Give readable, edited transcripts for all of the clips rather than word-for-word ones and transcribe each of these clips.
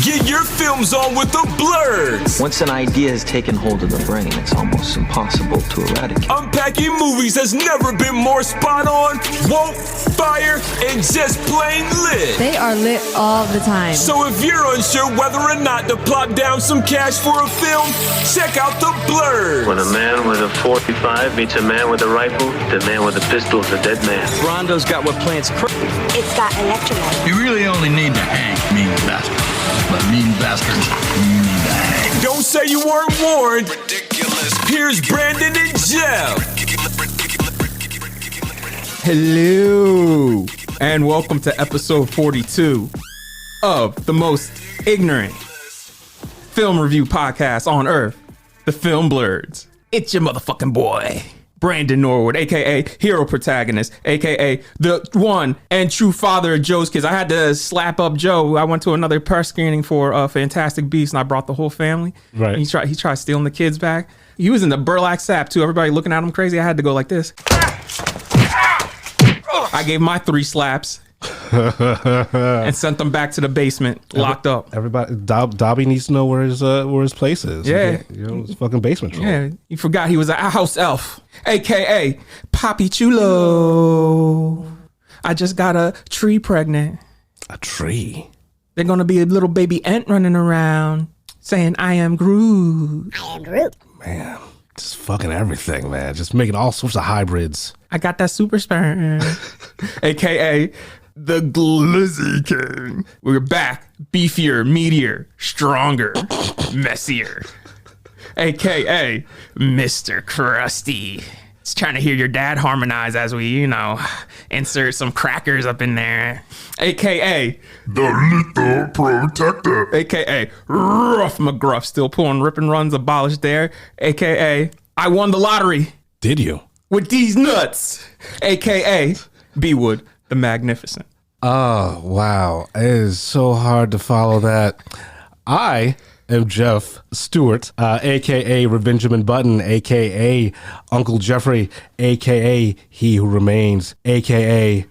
Get your films on with the Blurs. Once an idea has taken hold of the brain, it's almost impossible to eradicate. Unpacking movies has never been more spot on, woke, fire, and just plain lit. They are lit all the time. So if you're unsure whether or not to plop down some cash for a film, check out the Blurs. When a man with a 45 meets a man with a rifle, the man with a pistol is a dead man. Rondo's got what plants crave. It's got electrolytes. You really only need to hang mean bastards. But mean bastards, you need to hang. Don't say you weren't warned. Ridiculous. Here's Brandon and Jeff. Hello, and welcome to episode 42 of the most ignorant film review podcast on earth, the Film Blurs. It's your motherfucking boy, Brandon Norwood, aka hero protagonist, aka the one and true father of Joe's kids. I had to slap up Joe. I went to another press screening for Fantastic Beasts, and I brought the whole family. Right. He tried stealing the kids back. He was in the burlap sap too. Everybody looking at him crazy. I had to go like this. I gave my 3 slaps and sent them back to the basement, locked up. Everybody, Dobby needs to know where his place is. Yeah, his fucking basement drawer. Yeah, you forgot he was a house elf, aka Papi Chulo. I just got a tree pregnant. A tree? They're gonna be a little baby ant running around saying, "I am Groot." I am Groot. Man, just fucking everything, man. Just making all sorts of hybrids. I got that super sperm, aka the Glizzy King. We're back, beefier, meatier, stronger, messier, aka Mr. Krusty. It's trying to hear your dad harmonize as we, insert some crackers up in there, aka The Lethal Protector. aka Rough McGruff, still pulling rip and runs, abolished there, aka I won the lottery. Did you? With these nuts, aka B-Wood the Magnificent. Oh, wow. It is so hard to follow that. I am Jeff Stewart, a.k.a. Revengeman Button, a.k.a. Uncle Jeffrey, a.k.a. He Who Remains, a.k.a.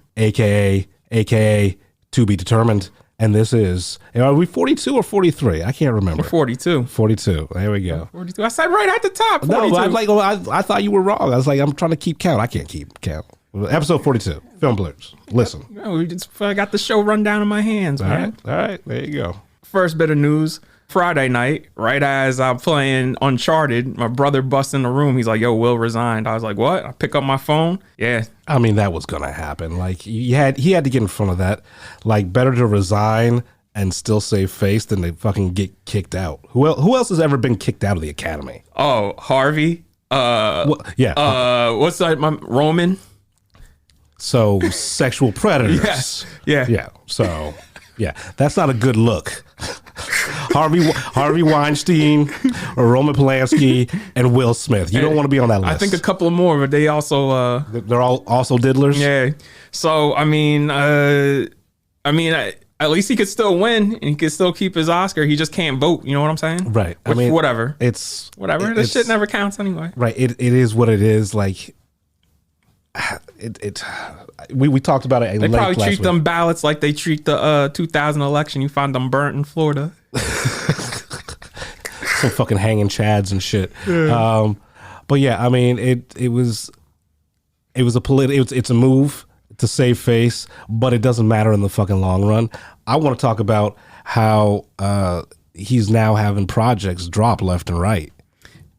To Be Determined. And this is, are we 42 or 43? I can't remember. 42. 42. There we go. 42. I said right at the top. 42. No, I thought you were wrong. I was like, I'm trying to keep count. I can't keep count. Episode 42, Film Blurs. Listen. I got the show run down in my hands, man. All right. There you go. First bit of news. Friday night, right as I'm playing Uncharted, my brother busts in the room. He's like, "Yo, Will resigned." I was like, "What?" I pick up my phone. Yeah. I mean, that was gonna happen. Like he had to get in front of that. Like, better to resign and still save face than to fucking get kicked out. Who else has ever been kicked out of the academy? Oh, Harvey. What's that? Roman. So sexual predators. Yes. Yeah. So yeah, that's not a good look. Harvey Weinstein or Roman Polanski and Will Smith. You don't want to be on that list. I think a couple of more, but they also they're all also diddlers. Yeah. So at least he could still win and he could still keep his Oscar. He just can't vote. You know what I'm saying? Right. Whatever. It's whatever. This shit never counts anyway. Right. It is what it is. Like we talked about it. They probably treat them ballots like they treat the 2000 election. You find them burnt in Florida. Some fucking hanging chads and shit. Yeah. But yeah, I mean, it's a move to save face, but it doesn't matter in the fucking long run. I want to talk about how he's now having projects drop left and right.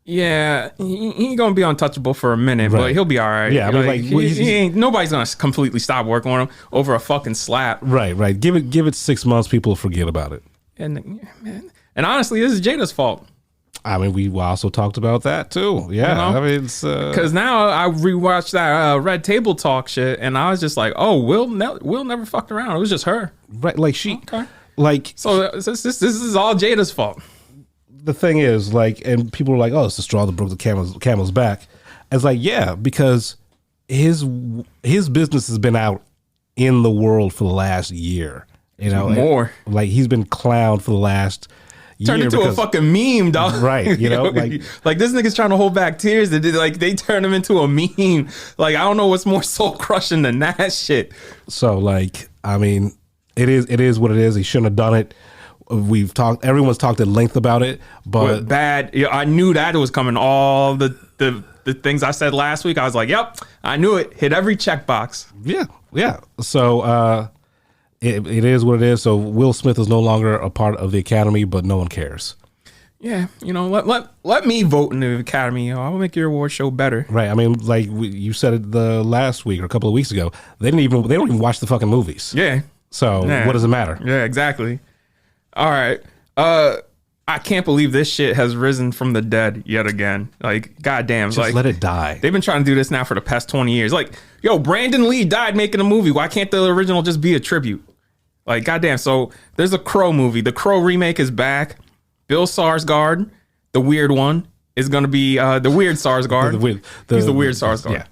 Yeah, he ain't gonna be untouchable for a minute, right. But he'll be all right. Yeah, I mean, nobody's gonna completely stop working on him over a fucking slap. Right. Give it 6 months, people will forget about it. And honestly, this is Jada's fault. I mean, we also talked about that too. Yeah, I mean, it's because now I rewatched that Red Table Talk shit, and I was just like, oh, Will never fucked around. It was just her. Right, like she, okay. Like so. This is all Jada's fault. The thing is, like, and people are like, "Oh, it's the straw that broke the camel's back." It's like, yeah, because his business has been out in the world for the last year. You know, more like he's been clowned for the last turned into a fucking meme, dog. Right, you know, like this nigga's trying to hold back tears. They turn him into a meme. Like, I don't know what's more soul crushing than that shit. So, like, I mean, it is what it is. He shouldn't have done it. Everyone's talked at length about it, but bad. Yeah, I knew that it was coming. All the things I said last week, I was like, yep, I knew it. Hit every checkbox. yeah. So it is what it is. So Will Smith is no longer a part of the Academy, but no one cares. Yeah, let me vote in the Academy. I'll make your award show better. Right. I mean, like you said it the last week or a couple of weeks ago. They don't even watch the fucking movies. Yeah. So what does it matter? Yeah, exactly. All right. I can't believe this shit has risen from the dead yet again. Like, goddamn. Just let it die. They've been trying to do this now for the past 20 years. Like, yo, Brandon Lee died making a movie. Why can't the original just be a tribute? Like, goddamn. So there's a Crow movie. The Crow remake is back. Bill Skarsgård, the weird one, is going to be the weird Skarsgård. He's the weird Skarsgård. Yeah.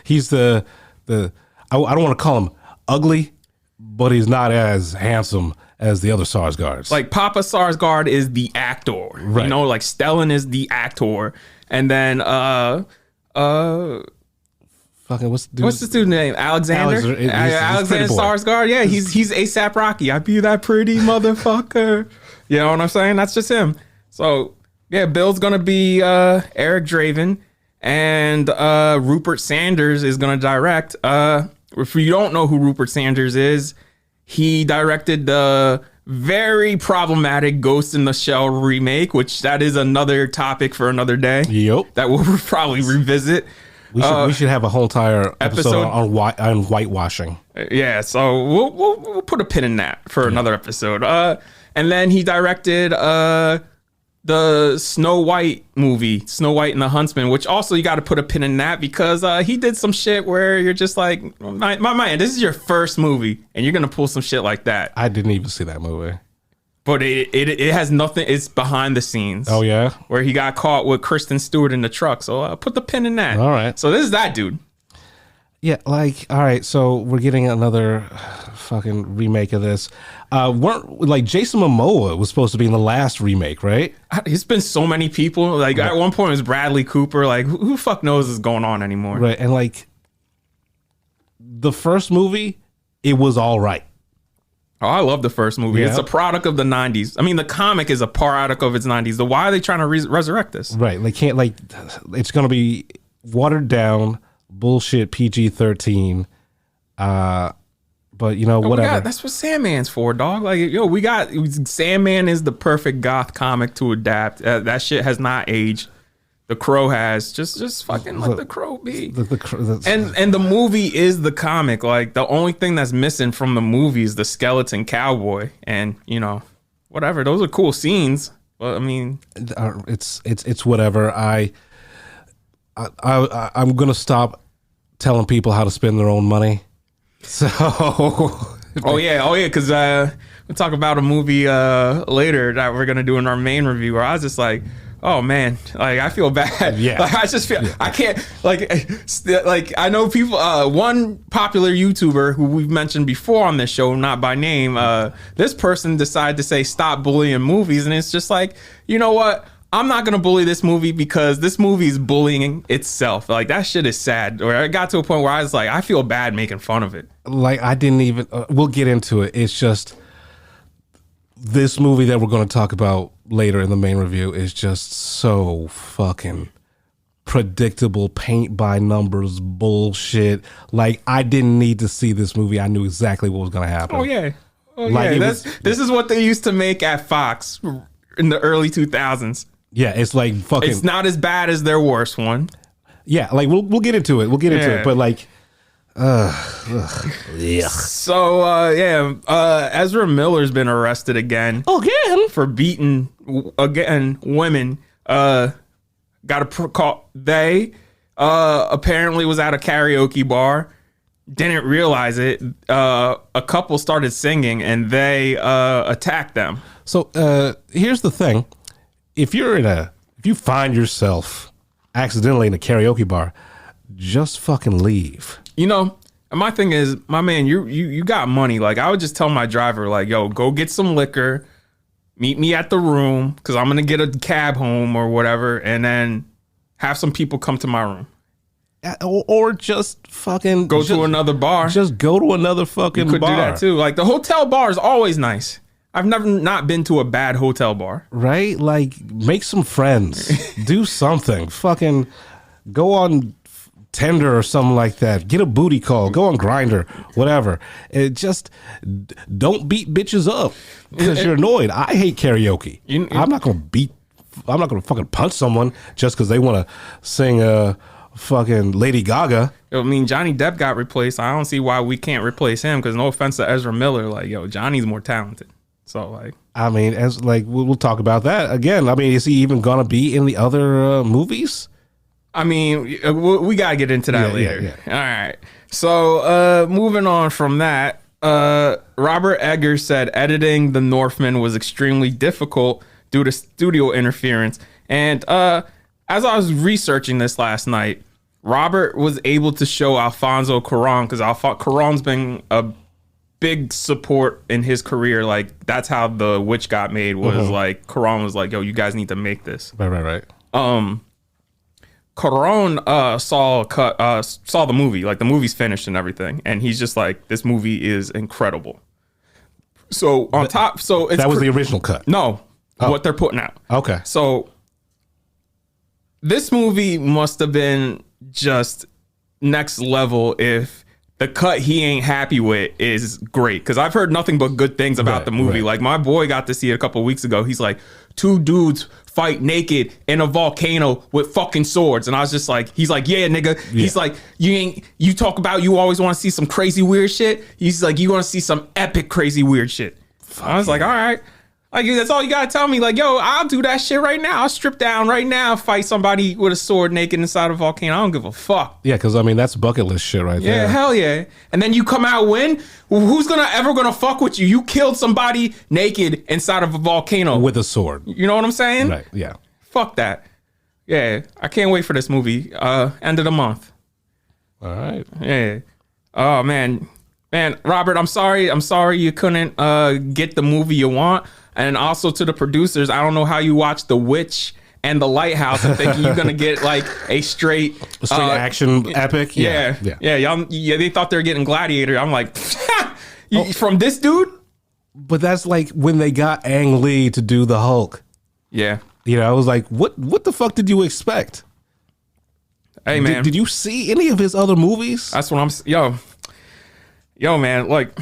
He's the I don't want to call him ugly, but he's not as handsome as the other Skarsgårds. Like Papa Skarsgård is the actor. Right. Like Stellan is the actor. And then fucking what's this dude's name? Alexander Skarsgård. Yeah, he's ASAP Rocky. I be that pretty motherfucker. You know what I'm saying? That's just him. So yeah, Bill's gonna be Eric Draven, and Rupert Sanders is gonna direct. If you don't know who Rupert Sanders is, he directed the very problematic Ghost in the Shell remake, which that is another topic for another day. Yep. That we'll probably revisit. We should have a whole entire episode on whitewashing. Yeah, so we'll put a pin in that for another episode. And then he directed the Snow White movie, Snow White and the Huntsman, which also you got to put a pin in that because he did some shit where you're just like, my man, this is your first movie and you're gonna pull some shit like that. I didn't even see that movie, but it has nothing. It's behind the scenes. Oh yeah, where he got caught with Kristen Stewart in the truck. So put the pin in that. All right. So this is that dude. Yeah, like, all right, so we're getting another fucking remake of this. Jason Momoa was supposed to be in the last remake, right? It's been so many people. Like, at one point it was Bradley Cooper. Like, who fuck knows what's going on anymore? Right, and like, the first movie, it was all right. Oh, I love the first movie. Yeah. It's a product of the 90s. I mean, the comic is a product of its 90s. So why are they trying to resurrect this? Right, they can't, like, it's going to be watered down bullshit PG-13, but whatever. That's what Sandman's for, dog. Like, we got Sandman is the perfect goth comic to adapt. That shit has not aged. The Crow has. Just fucking let the Crow be. And the movie is the comic. Like, the only thing that's missing from the movie is the skeleton cowboy, and whatever. Those are cool scenes. But I mean, it's whatever. I'm gonna stop telling people how to spend their own money. So oh yeah, because we'll talk about a movie later that we're gonna do in our main review where I was just like, oh man, like I feel bad. Yeah. Like I just feel I can't like I know people. One popular YouTuber who we've mentioned before on this show, not by name, this person decided to say stop bullying movies, and it's just like, you know what? I'm not going to bully this movie because this movie is bullying itself. Like, that shit is sad. Or I got to a point where I was like, I feel bad making fun of it. Like, I didn't even, we'll get into it. It's just, this movie that we're going to talk about later in the main review is just so fucking predictable, paint by numbers bullshit. Like, I didn't need to see this movie. I knew exactly what was going to happen. Oh, yeah. This is what they used to make at Fox in the early 2000s. Yeah, it's like fucking. It's not as bad as their worst one. Yeah, like we'll get into it. We'll get into it, but like, yeah. So Ezra Miller's been arrested again for beating women. Got a call. They apparently was at a karaoke bar. Didn't realize it. A couple started singing and they attacked them. So here's the thing. If you find yourself accidentally in a karaoke bar, just fucking leave. My thing is, my man, you got money. Like, I would just tell my driver, like, yo, go get some liquor, meet me at the room, because I'm going to get a cab home or whatever, and then have some people come to my room. Or just fucking go to another bar. Just go to another fucking bar. You could do that too. Like, the hotel bar is always nice. I've never not been to a bad hotel bar. Right? Like, make some friends. Do something. Fucking go on Tinder or something like that. Get a booty call. Go on Grindr. Whatever. It just don't beat bitches up because you're annoyed. I hate karaoke. I'm not gonna fucking punch someone just because they want to sing fucking Lady Gaga. I mean, Johnny Depp got replaced. I don't see why we can't replace him. Because no offense to Ezra Miller, like, yo, Johnny's more talented. So, like, I mean, as like we'll talk about that again. I mean, is he even gonna be in the other movies? I mean, we gotta get into that later. Yeah. All right. So, moving on from that, Robert Eggers said editing The Northman was extremely difficult due to studio interference. And as I was researching this last night, Robert was able to show Alfonso Cuarón, because Cuarón's been a big support in his career. Like, that's how The Witch got made, was like Cuarón was like, yo, you guys need to make this. Right. Cuarón saw the movie, like the movie's finished and everything, and he's just like, this movie is incredible. So it's that was the original cut. No, what they're putting out. Okay. So this movie must have been just next level if the cut he ain't happy with is great, because I've heard nothing but good things about the movie. Right. Like, my boy got to see it a couple of weeks ago. He's like, 2 dudes fight naked in a volcano with fucking swords, and I was just like, he's like, yeah, nigga. Yeah. He's like, you talk about you always want to see some crazy weird shit. He's like, you want to see some epic crazy weird shit. I was like, all right. Like, that's all you gotta tell me. Like, yo, I'll do that shit right now. I'll strip down right now, fight somebody with a sword naked inside a volcano. I don't give a fuck. Yeah, because I mean, that's bucket list shit right there. Yeah, hell yeah. And then you come out win. Who's ever gonna fuck with you? You killed somebody naked inside of a volcano With a sword. You know what I'm saying? Right, yeah. Fuck that. Yeah, I can't wait for this movie. End of the month. All right. Yeah. Oh man, Robert, I'm sorry you couldn't get the movie you want. And also to the producers, I don't know how you watch The Witch and The Lighthouse and thinking you're gonna get like a straight action epic. Yeah. Y'all, they thought they were getting Gladiator. I'm like, from this dude. But that's like when they got Ang Lee to do the Hulk. Yeah. You know, I was like, what the fuck did you expect? Hey man, did you see any of his other movies? That's what I'm. Yo, man, like.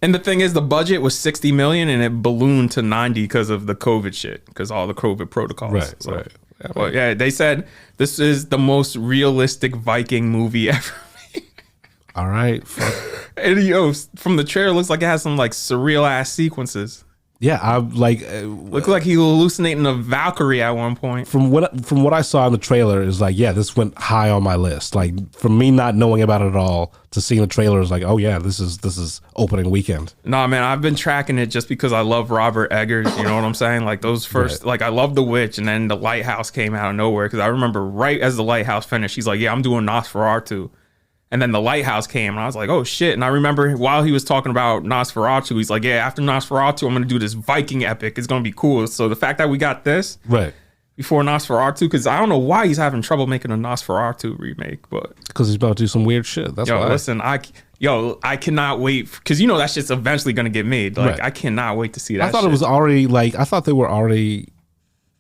And the thing is, the budget was $60 million and it ballooned to 90 because of the COVID shit, because all the COVID protocols. Right. Well, yeah, they said this is the most realistic Viking movie ever made. All right. Fuck. And from the trailer, it looks like it has some like surreal ass sequences. Yeah, I'm like, looks like he hallucinating a Valkyrie at one point. From what I saw in the trailer is like, yeah, this went high on my list. Like, from me not knowing about it at all to seeing the trailer is like, oh yeah, this is opening weekend. Nah, man, I've been tracking it just because I love Robert Eggers. You know what I'm saying? Like those first, like I love The Witch, and then The Lighthouse came out of nowhere, because I remember right as The Lighthouse finished, he's like, yeah, I'm doing Nosferatu. And then The Lighthouse came, and I was like, oh shit. And I remember while he was talking about Nosferatu, he's like, yeah, after Nosferatu, I'm going to do this Viking epic. It's going to be cool. So the fact that we got this before Nosferatu, because I don't know why he's having trouble making a Nosferatu remake, but because he's about to do some weird shit. That's why. Listen, I cannot wait, because that shit's eventually going to get made. Like, I cannot wait to see that. I thought it was already like, I thought they were already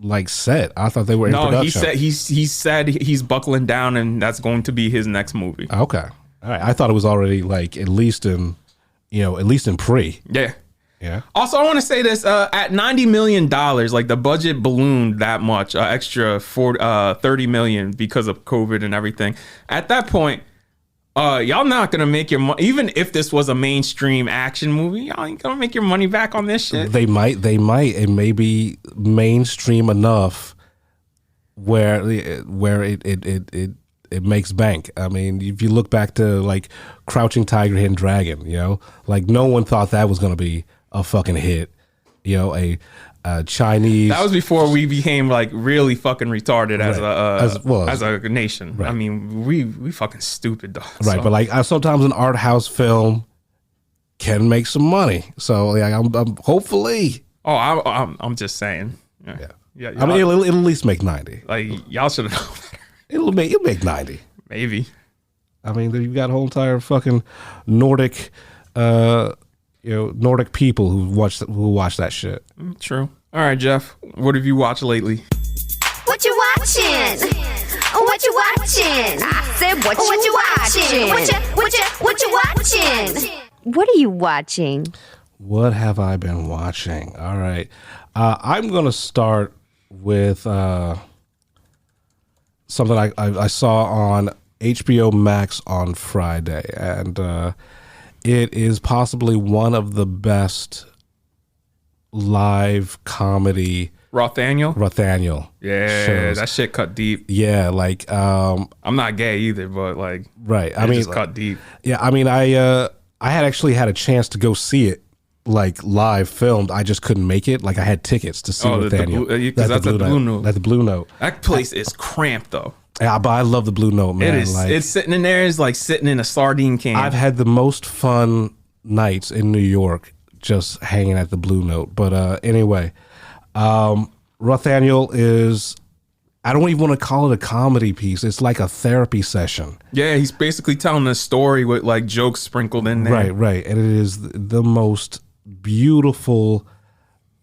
like set. I thought they were in production. No, he said he's buckling down, and that's going to be his next movie. Okay. All right. I thought it was already like at least in pre. Yeah. Yeah. Also, I want to say this, at $90 million, like the budget ballooned that much, extra $30 million because of COVID and everything. At that point, y'all not gonna make your money. Even if this was a mainstream action movie, y'all ain't gonna make your money back on this shit. They might. It may be mainstream enough where it makes bank. I mean, if you look back to like Crouching Tiger, Hidden Dragon, like no one thought that was gonna be a fucking hit. A Chinese. That was before we became like really fucking retarded as a nation. Right. I mean, we fucking stupid, dog. Right, but like sometimes an art house film can make some money. So like, I'm hopefully. Oh, I'm just saying. Yeah. I mean, it'll at least make 90. Like, y'all should have known better. It'll make 90. Maybe. I mean, you've got a whole entire fucking Nordic Nordic people who watch that shit. True. All right, Jeff. What have you watched lately? What you watching? What you watching? I said, what you watching? What you watching? What are you watching? What have I been watching? All right. I'm going to start with something I saw on HBO Max on Friday. And it is possibly one of the best live comedy Rothaniel. Yeah, shows. that shit cut deep. Yeah, like I'm not gay either, but like right. I mean, just cut deep. Yeah, I mean, I had actually had a chance to go see it like live filmed. I just couldn't make it. Like I had tickets to see Rothaniel. Because that's at the Blue Note. At the Blue Note. That place is cramped though. Yeah, but I love the Blue Note, man. It is. Like, it's sitting in there. It's like sitting in a sardine can. I've had the most fun nights in New York just hanging at the Blue Note. But anyway, Rothaniel is, I don't even want to call it a comedy piece. It's like a therapy session. Yeah, he's basically telling a story with like jokes sprinkled in there. Right. And it is the most beautiful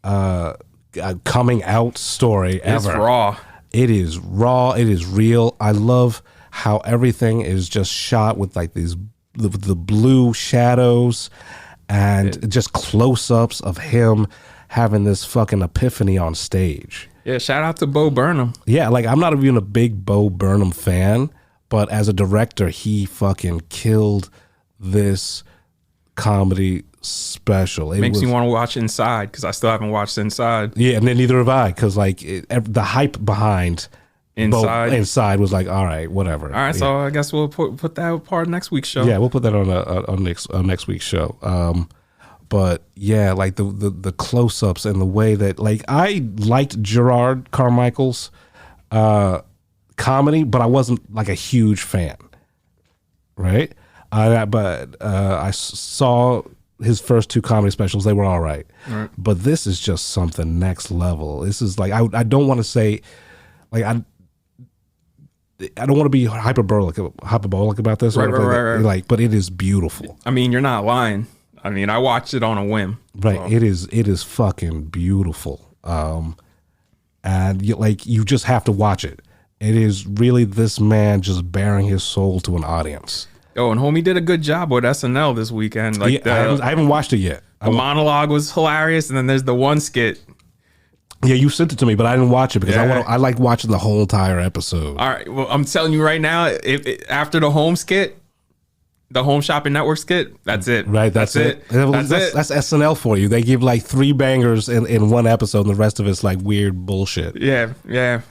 coming out story ever. It's raw. It is raw. It is real. I love how everything is just shot with like these the blue shadows and just close-ups of him having this fucking epiphany on stage. Yeah, shout out to Bo Burnham. Yeah, like I'm not even a big Bo Burnham fan, but as a director, he fucking killed this comedy special. It makes me want to watch Inside because I still haven't watched Inside. Yeah, and then neither have I because like the hype behind Inside was like, all right, whatever. All right, so I guess we'll put that part of next week's show. Yeah, we'll put that on next week's show. But yeah, like the close-ups and the way that like I liked Gerard Carmichael's comedy, but I wasn't like a huge fan. Right? But I saw his first two comedy specials. They were all right. But this is just something next level. This is like I don't want to say like I don't want to be hyperbolic about this. Right. Like, but it is beautiful. I mean, you're not lying. I mean, I watched it on a whim. Right. So. It is fucking beautiful. And you just have to watch it. It is really this man just bearing his soul to an audience. Oh, and homie did a good job with SNL this weekend. Like I haven't watched it yet. The monologue was hilarious, and then there's the one skit. Yeah, you sent it to me, but I didn't watch it because I like watching the whole entire episode. All right, well, I'm telling you right now, after the home skit, the Home Shopping Network skit, that's it. Right, that's it. That's SNL for you. They give like 3 bangers in one episode, and the rest of it's like weird bullshit. Yeah.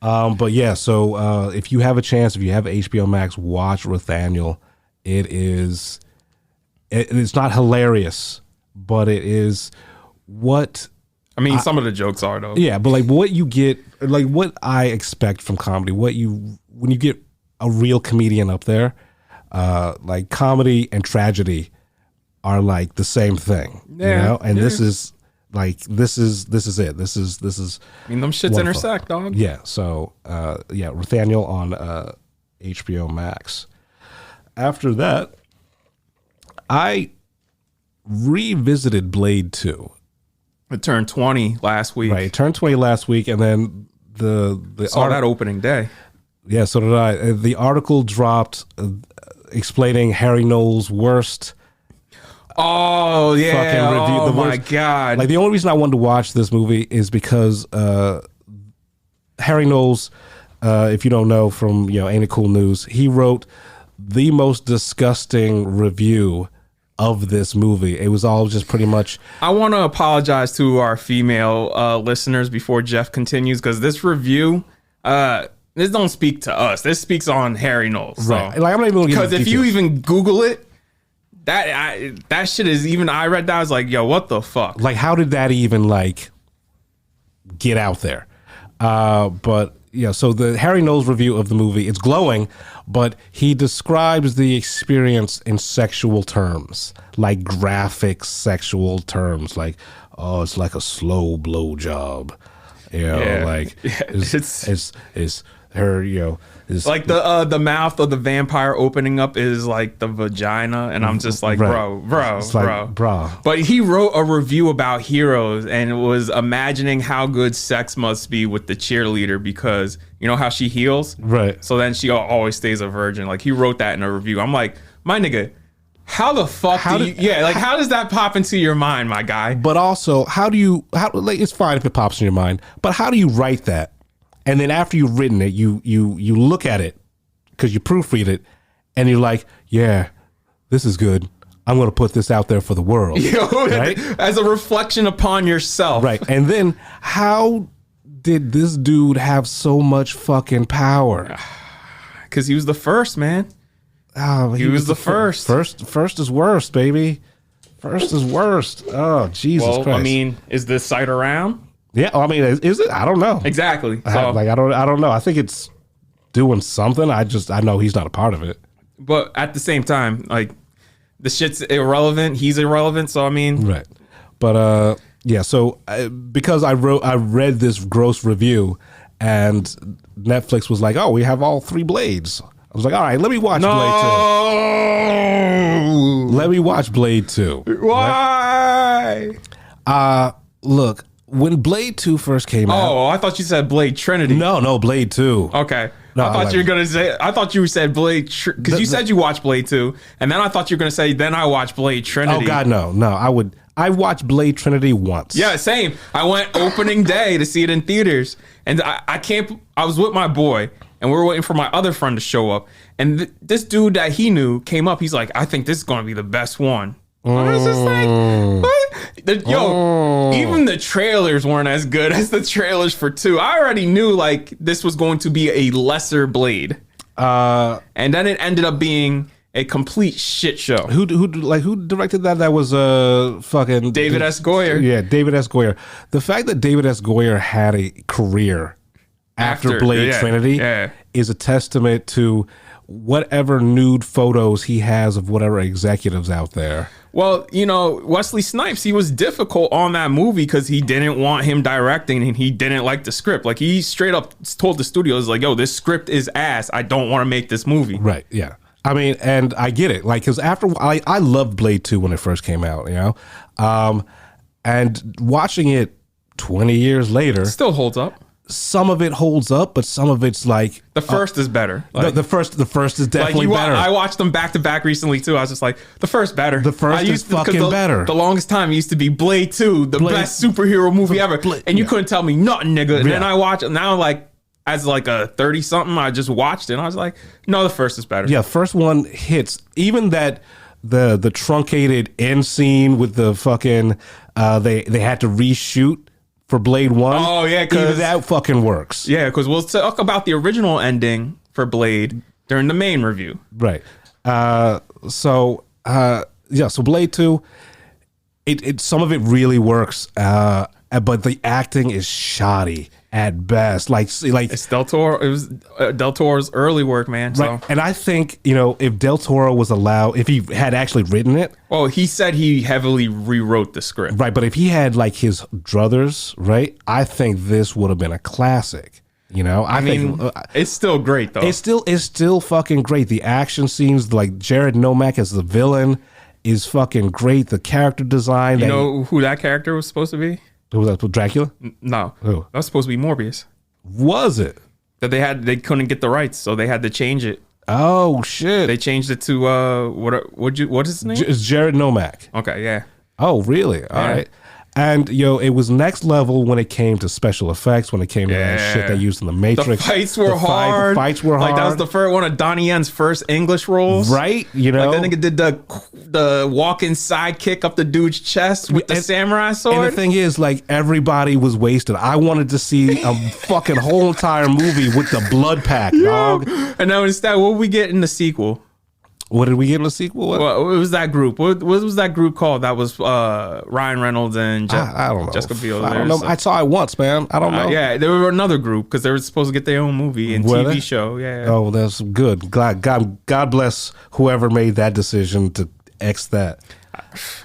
But yeah, so if you have a chance, if you have HBO Max, watch Rothaniel. It's not hilarious, but it is what. I mean, some of the jokes are though. Yeah, but like what you get, like what I expect from comedy, when you get a real comedian up there, like comedy and tragedy are like the same thing, you know. And this is it. This is. I mean, them shits wonderful. intersect, dog. Yeah. So, Rothaniel on HBO Max. After that, I revisited Blade 2. It turned 20 last week. Right, it turned 20 last week, and then the saw that opening day. Yeah, so did I. The article dropped explaining Harry Knowles' worst. Oh yeah! Fucking review. Oh my god! Like the only reason I wanted to watch this movie is because Harry Knowles, if you don't know from Ain't It Cool News, he wrote the most disgusting review of this movie. It was all just pretty much. I want to apologize to our female listeners before Jeff continues because this review, this don't speak to us. This speaks on Harry Knowles. So. Right. Like I'm not even because if you even Google it, that shit is even. I read that I was like, yo, what the fuck? Like, how did that even like get out there? But yeah, so the Harry Knowles review of the movie, it's glowing, but he describes the experience in sexual terms, like graphic sexual terms, like, oh, it's like a slow blowjob. Like it's her, you know, is Like the mouth of the vampire opening up is like the vagina, and I'm just like, Right. bro. It's like, bro. But he wrote a review about Heroes and was imagining how good sex must be with the cheerleader because you know how she heals, Right. So then she always stays a virgin. Like he wrote that in a review. I'm like, my nigga, how the fuck how does that pop into your mind, my guy? But also, how like, it's fine if it pops in your mind, but how do you write that? And then after you've written it, you look at it because you proofread it, and you're like, yeah, this is good. I'm going to put this out there for the world, right? As a reflection upon yourself, right? And then how did this dude have so much fucking power? Because he was the first, man. Oh, he was the first. First is worst, baby. First is worst. Oh, Jesus Christ. I mean, is this site around? Yeah, I mean, is it? I don't know. Exactly. So, I don't know. I think it's doing something. I know he's not a part of it. But at the same time, like the shit's irrelevant. He's irrelevant. So I mean, right. But yeah. So because I read this gross review, and Netflix was like, "Oh, we have all 3 Blades." I was like, "All right, let me watch Blade 2. Let me watch Blade 2." Why? Look. When Blade 2 first came out... Oh, I thought you said Blade Trinity. No, Blade 2. Okay. No, I thought you were going to say... I thought you said Blade... Because you said you watched Blade 2, and then I thought you were going to say, then I watched Blade Trinity. Oh, God, no. I watched Blade Trinity once. Yeah, same. I went opening day to see it in theaters, and I was with my boy, and we were waiting for my other friend to show up, and this dude that he knew came up. He's like, I think this is going to be the best one. I was just like, what? Even the trailers weren't as good as the trailers for 2. I already knew like this was going to be a lesser Blade, and then it ended up being a complete shit show. Who directed that? That was fucking David S. Goyer. Yeah, David S. Goyer. The fact that David S. Goyer had a career after Blade Trinity is a testament to whatever nude photos he has of whatever executives out there. Well, you know, Wesley Snipes, he was difficult on that movie because he didn't want him directing and he didn't like the script. Like, he straight up told the studios, like, yo, this script is ass. I don't want to make this movie. Right, yeah. I mean, and I get it. Like, because after, I loved Blade 2 when it first came out, you know? And watching it 20 years later. Still holds up. Some of it holds up, but some of it's like the first is better. Like, the first is definitely better. I watched them back to back recently too. I was just like, the first better. The first is fucking better. The longest time it used to be Blade 2, the best superhero movie ever, and you couldn't tell me nothing, nigga. And then I watch it now, like as like a 30 something, I just watched it and I was like, no, the first is better. Yeah, first one hits. Even that the truncated end scene with the fucking they had to reshoot for Blade 1. Oh, yeah, because that fucking works. Yeah, because we'll talk about the original ending for Blade during the main review. Right. So Blade 2, it some of it really works, but the acting is shoddy at best. Like it's Del Toro. It was Del Toro's early work, man. So. Right. And I think, you know, if Del Toro was allowed, if he had actually written it. Well, he said he heavily rewrote the script. Right. But if he had like his druthers, right, I think this would have been a classic. You know, I mean, think it's still great though. It's still fucking great. The action scenes, like Jared Nomak as the villain, is fucking great. The character design. You know who that character was supposed to be? Who was that? Dracula? No. Who? That was supposed to be Morbius. Was it? That they couldn't get the rights, so they had to change it. Oh shit! They changed it to what is his name? It's Jared Nomak. Okay, yeah. Oh really? All right. And it was next level when it came to special effects, when it came to that shit they used in the Matrix. The fights were hard. The fights were hard. Like that was the first one of Donnie Yen's first English roles. Right. You know, like that nigga did the walking side kick up the dude's chest with the samurai sword. And the thing is, like, everybody was wasted. I wanted to see a fucking whole entire movie with the blood pack, dog. And now instead, what we get in the sequel? What did we get in the sequel? What was that group? What was that group called? That was Ryan Reynolds and I don't know. Jessica Biel. I don't know. I saw it once, man. I don't know. Yeah, there were another group because they were supposed to get their own movie and TV show. Yeah. Oh, that's good. God bless whoever made that decision to X that.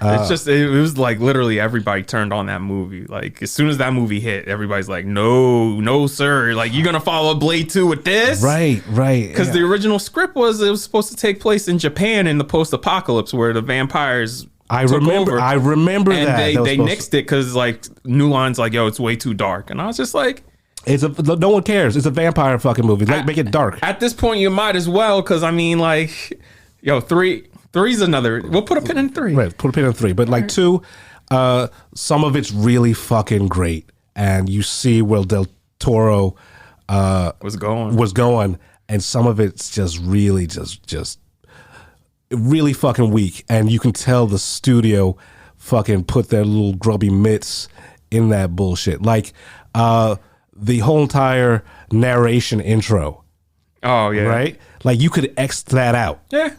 It's just it was like literally everybody turned on that movie. Like as soon as that movie hit, everybody's like, no, sir. Like you're gonna follow Blade 2 with this, right? Because the original script was it was supposed to take place in Japan in the post-apocalypse where the vampires. I remember and that. They nixed it because like New Line's like, yo, it's way too dark, and I was just like, no one cares. It's a vampire fucking movie. Like make it dark. At this point, you might as well, because I mean, like, yo, three's another. We'll put a pin in 3. Right, put a pin in 3. But like 2, some of it's really fucking great, and you see where Del Toro was going, and some of it's just really just really fucking weak, and you can tell the studio fucking put their little grubby mitts in that bullshit. Like the whole entire narration intro. Oh yeah, right. Like you could X that out. Yeah.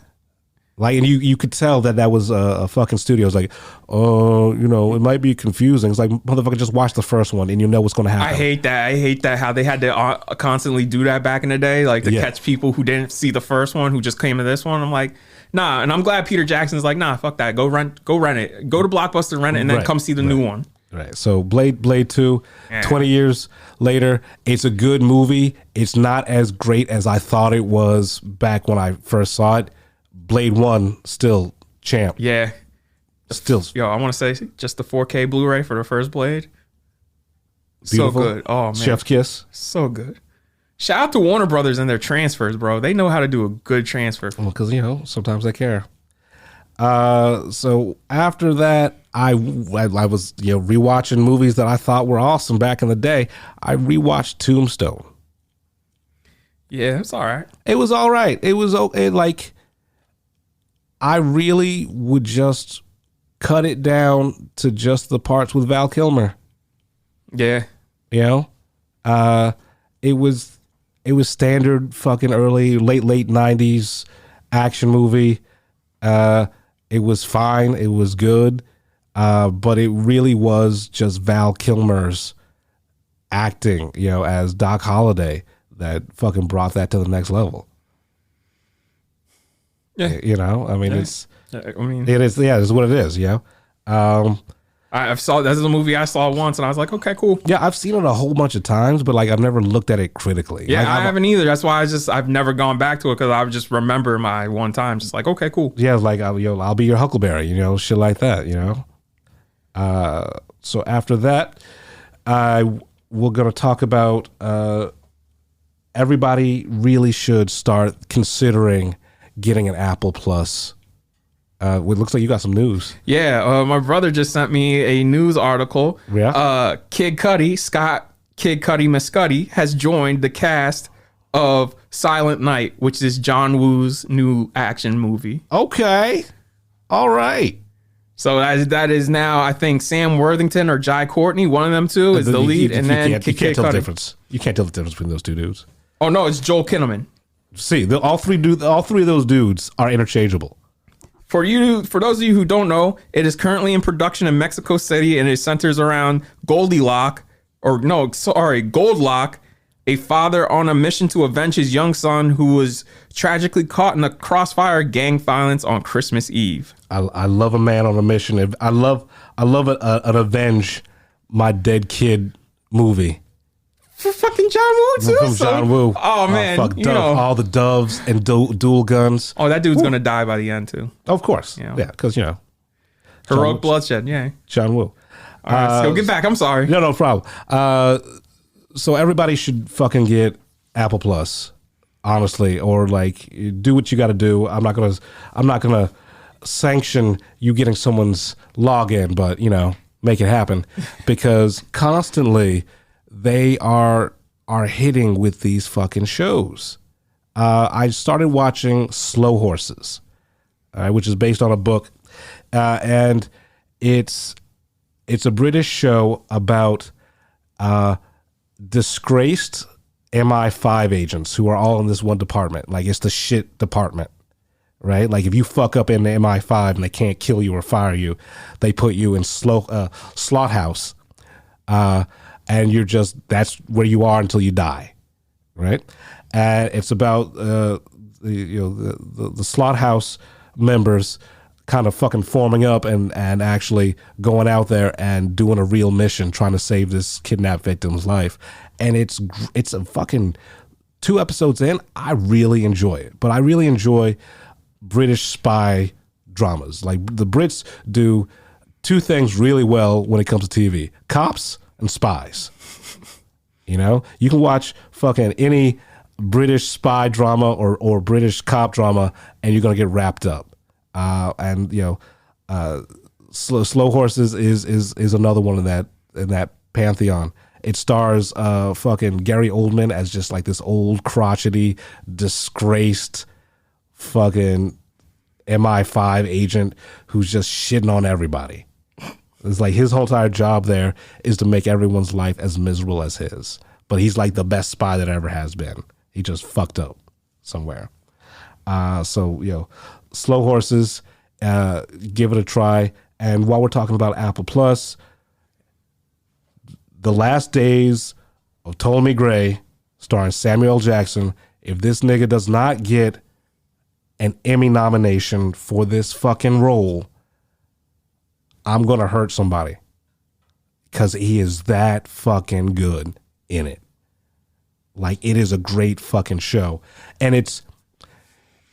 Like, and you could tell that was a fucking studio. It's like, oh, it might be confusing. It's like, motherfucker, just watch the first one and you know what's going to happen. I hate that how they had to constantly do that back in the day, like to catch people who didn't see the first one, who just came to this one. I'm like, nah. And I'm glad Peter Jackson's like, nah, fuck that. Go rent it. Go to Blockbuster, rent it, and then come see the new one. Right. So Blade 2, 20 years later, it's a good movie. It's not as great as I thought it was back when I first saw it. Blade 1 still champ. Yeah. Still. Yo, I want to say just the 4K Blu-ray for the first Blade. Beautiful. So good. Oh man. Chef's kiss. So good. Shout out to Warner Brothers and their transfers, bro. They know how to do a good transfer. Well, because sometimes they care. So after that, I was rewatching movies that I thought were awesome back in the day. I rewatched Tombstone. Yeah, it's all right. It was all right. It was okay. Like, I really would just cut it down to just the parts with Val Kilmer. Yeah. It was standard fucking late 90s action movie. It was fine. It was good. But it really was just Val Kilmer's acting, as Doc Holliday that fucking brought that to the next level. Yeah. I mean, it is. Yeah, it's what it is. I've saw. This is a movie I saw once, and I was like, okay, cool. Yeah, I've seen it a whole bunch of times, but like I've never looked at it critically. Yeah, like, I haven't either. That's why I've never gone back to it, because I would just remember my one time, just like, okay, cool. Yeah, like I'll be your Huckleberry, shit like that, So after that, we're gonna talk about everybody really should start considering getting an Apple Plus. It looks like you got some news. Yeah, my brother just sent me a news article. Yeah. Kid Cudi Muscudi has joined the cast of Silent Night, which is John Woo's new action movie. Okay. All right. So that is now, I think, Sam Worthington or Jai Courtney, one of them two, is the lead, and then you can't tell the Cudi. difference. You can't tell the difference between those two dudes. Oh no, it's Joel Kinnaman. See, all three of those dudes are interchangeable. For those of you who don't know, it is currently in production in Mexico City, and it centers around Goldlock, a father on a mission to avenge his young son who was tragically caught in the crossfire of gang violence on Christmas Eve. I love a man on a mission. I love an avenge my dead kid movie. For fucking John Woo too. From John Woo. Oh man, all the doves and dual guns. Oh, that dude's gonna die by the end too. Of course, yeah, because heroic bloodshed. Yeah, John Woo. All right, so get back. I'm sorry. No problem. So everybody should fucking get Apple Plus, honestly, or like do what you got to do. I'm not gonna sanction you getting someone's login, but make it happen, because constantly they are hitting with these fucking shows. I started watching Slow Horses, which is based on a book, and it's a British show about disgraced MI5 agents who are all in this one department. Like, it's the shit department, right? Like, if you fuck up in the MI5 and they can't kill you or fire you, they put you in slaughterhouse, and that's where you are until you die, right? And it's about the slaughterhouse members kind of fucking forming up and actually going out there and doing a real mission, trying to save this kidnapped victim's life. And it's a fucking 2 episodes in. I really enjoy it, but I really enjoy British spy dramas. Like the Brits do 2 things really well when it comes to TV: cops and spies. You know, you can watch fucking any British spy drama or British cop drama, and you're gonna get wrapped up. And you know, Slow Horses is another one in that pantheon. It stars fucking Gary Oldman as just like this old crotchety, disgraced fucking MI5 agent who's just shitting on everybody. It's like his whole entire job there is to make everyone's life as miserable as his. But he's like the best spy that ever has been. He just fucked up somewhere. So, you know, Slow Horses, give it a try. And while we're talking about Apple Plus, The Last Days of Ptolemy Gray, starring Samuel L. Jackson. If this nigga does not get an Emmy nomination for this fucking role, I'm going to hurt somebody, because he is that fucking good in it. Like, it is a great fucking show. And it's,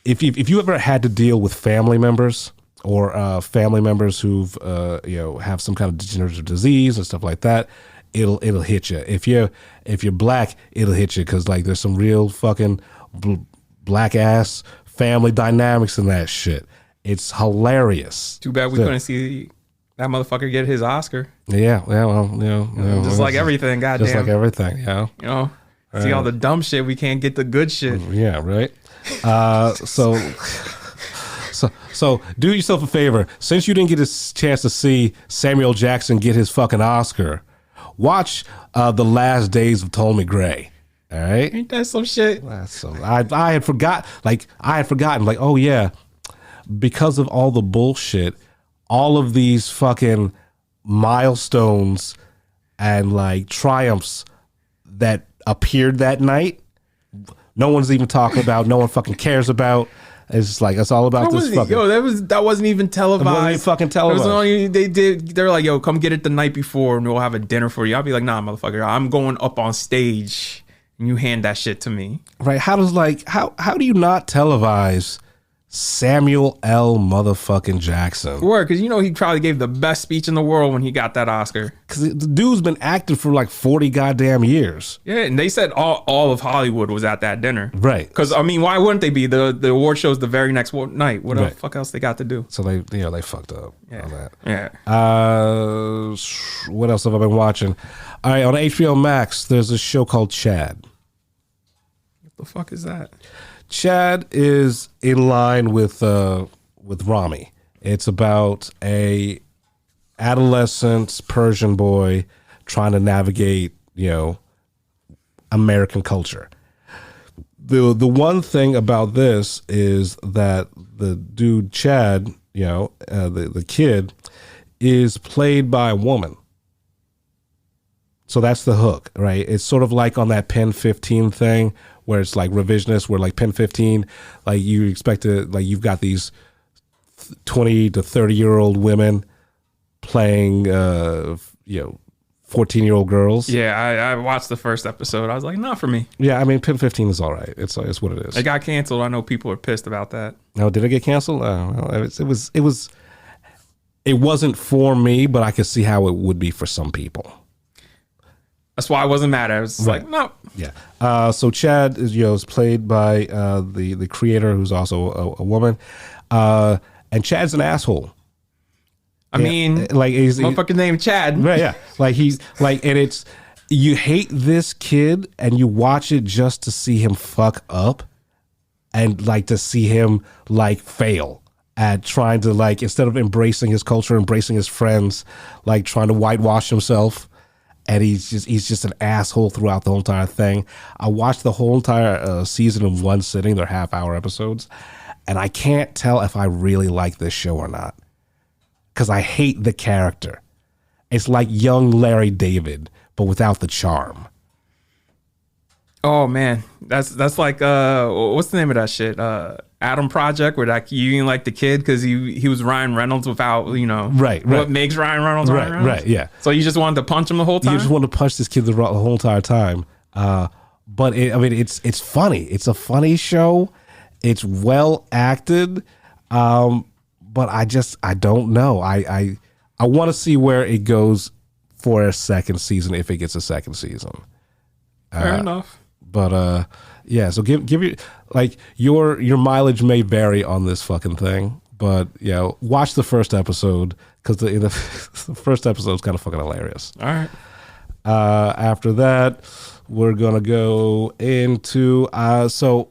if you ever had to deal with family members or family members who've, you know, have some kind of degenerative disease and stuff like that, it'll hit you. If you're black, it'll hit you, because like there's some real fucking black ass family dynamics in that shit. It's hilarious. Too bad we couldn't see that motherfucker get his Oscar. Yeah, well, you know, just like everything, goddamn. Just like everything, yeah. You know, see all the dumb shit, we can't get the good shit. Yeah, right. So do yourself a favor. Since you didn't get a chance to see Samuel Jackson get his fucking Oscar, watch The Last Days of Ptolemy Gray. All right, ain't that some shit? That's some. I had forgotten. Like, oh yeah, because of all the bullshit, all of these fucking milestones and like triumphs that appeared that night, no one's even talking about. No one fucking cares about. It's just like, it's all about this fucking. Yo, that wasn't even televised. It wasn't even fucking televised. They're like, yo, come get it the night before and we'll have a dinner for you. I'll be like, nah, motherfucker, I'm going up on stage and you hand that shit to me. Right? How do you not televise Samuel L. motherfucking Jackson? Word, because you know he probably gave the best speech in the world when he got that Oscar. Because the dude's been acting for like 40 goddamn years. Yeah, and they said all of Hollywood was at that dinner. Right. Because, I mean, why wouldn't they be? The award show's the very next night. What the fuck else they got to do? So they fucked up on that. Yeah. What else have I been watching? All right, on HBO Max, there's a show called Chad. What the fuck is that? Chad is in line with Rami. It's about a adolescent Persian boy trying to navigate, you know, American culture. The one thing about this is that the dude Chad, you know, the kid, is played by a woman. So that's the hook, right? It's sort of like on that Pen 15 thing, where it's like revisionist, where like Pen 15, like you expect to, like you've got these 20 to 30-year-old women playing, you know, 14-year-old girls. Yeah, I watched the first episode. I was like, not for me. Yeah, I mean, Pen 15 is all right. It's what it is. It got canceled. I know people are pissed about that. No, did it get canceled? Well, it wasn't for me, but I could see how it would be for some people. That's why I wasn't mad. I was like, no. Yeah. So Chad is played by the creator, who's also a woman, and Chad's an asshole. I mean, like he's motherfucking named Chad. Right? Yeah. Like he's like, and it's, you hate this kid, and you watch it just to see him fuck up, and like to see him like fail at trying to, like, instead of embracing his culture, embracing his friends, like trying to whitewash himself. And he's just an asshole throughout the whole entire thing. I watched the whole entire season in one sitting. They're half-hour episodes. And I can't tell if I really like this show or not, because I hate the character. It's like young Larry David, but without the charm. Oh, man. That's like, what's the name of that shit? Adam Project, where like you didn't like the kid because he was Ryan Reynolds without right. what makes Ryan Reynolds Ryan Reynolds. Right, yeah. So you just wanted to punch him the whole time. You just wanted to punch this kid the whole entire time. But it's funny. It's a funny show. It's well acted. But I don't know. I want to see where it goes for a second season if it gets a second season. Fair enough. But yeah. So give your your mileage may vary on this fucking thing. But yeah, watch the first episode because the first episode is kind of fucking hilarious. All right. After that, we're gonna go into so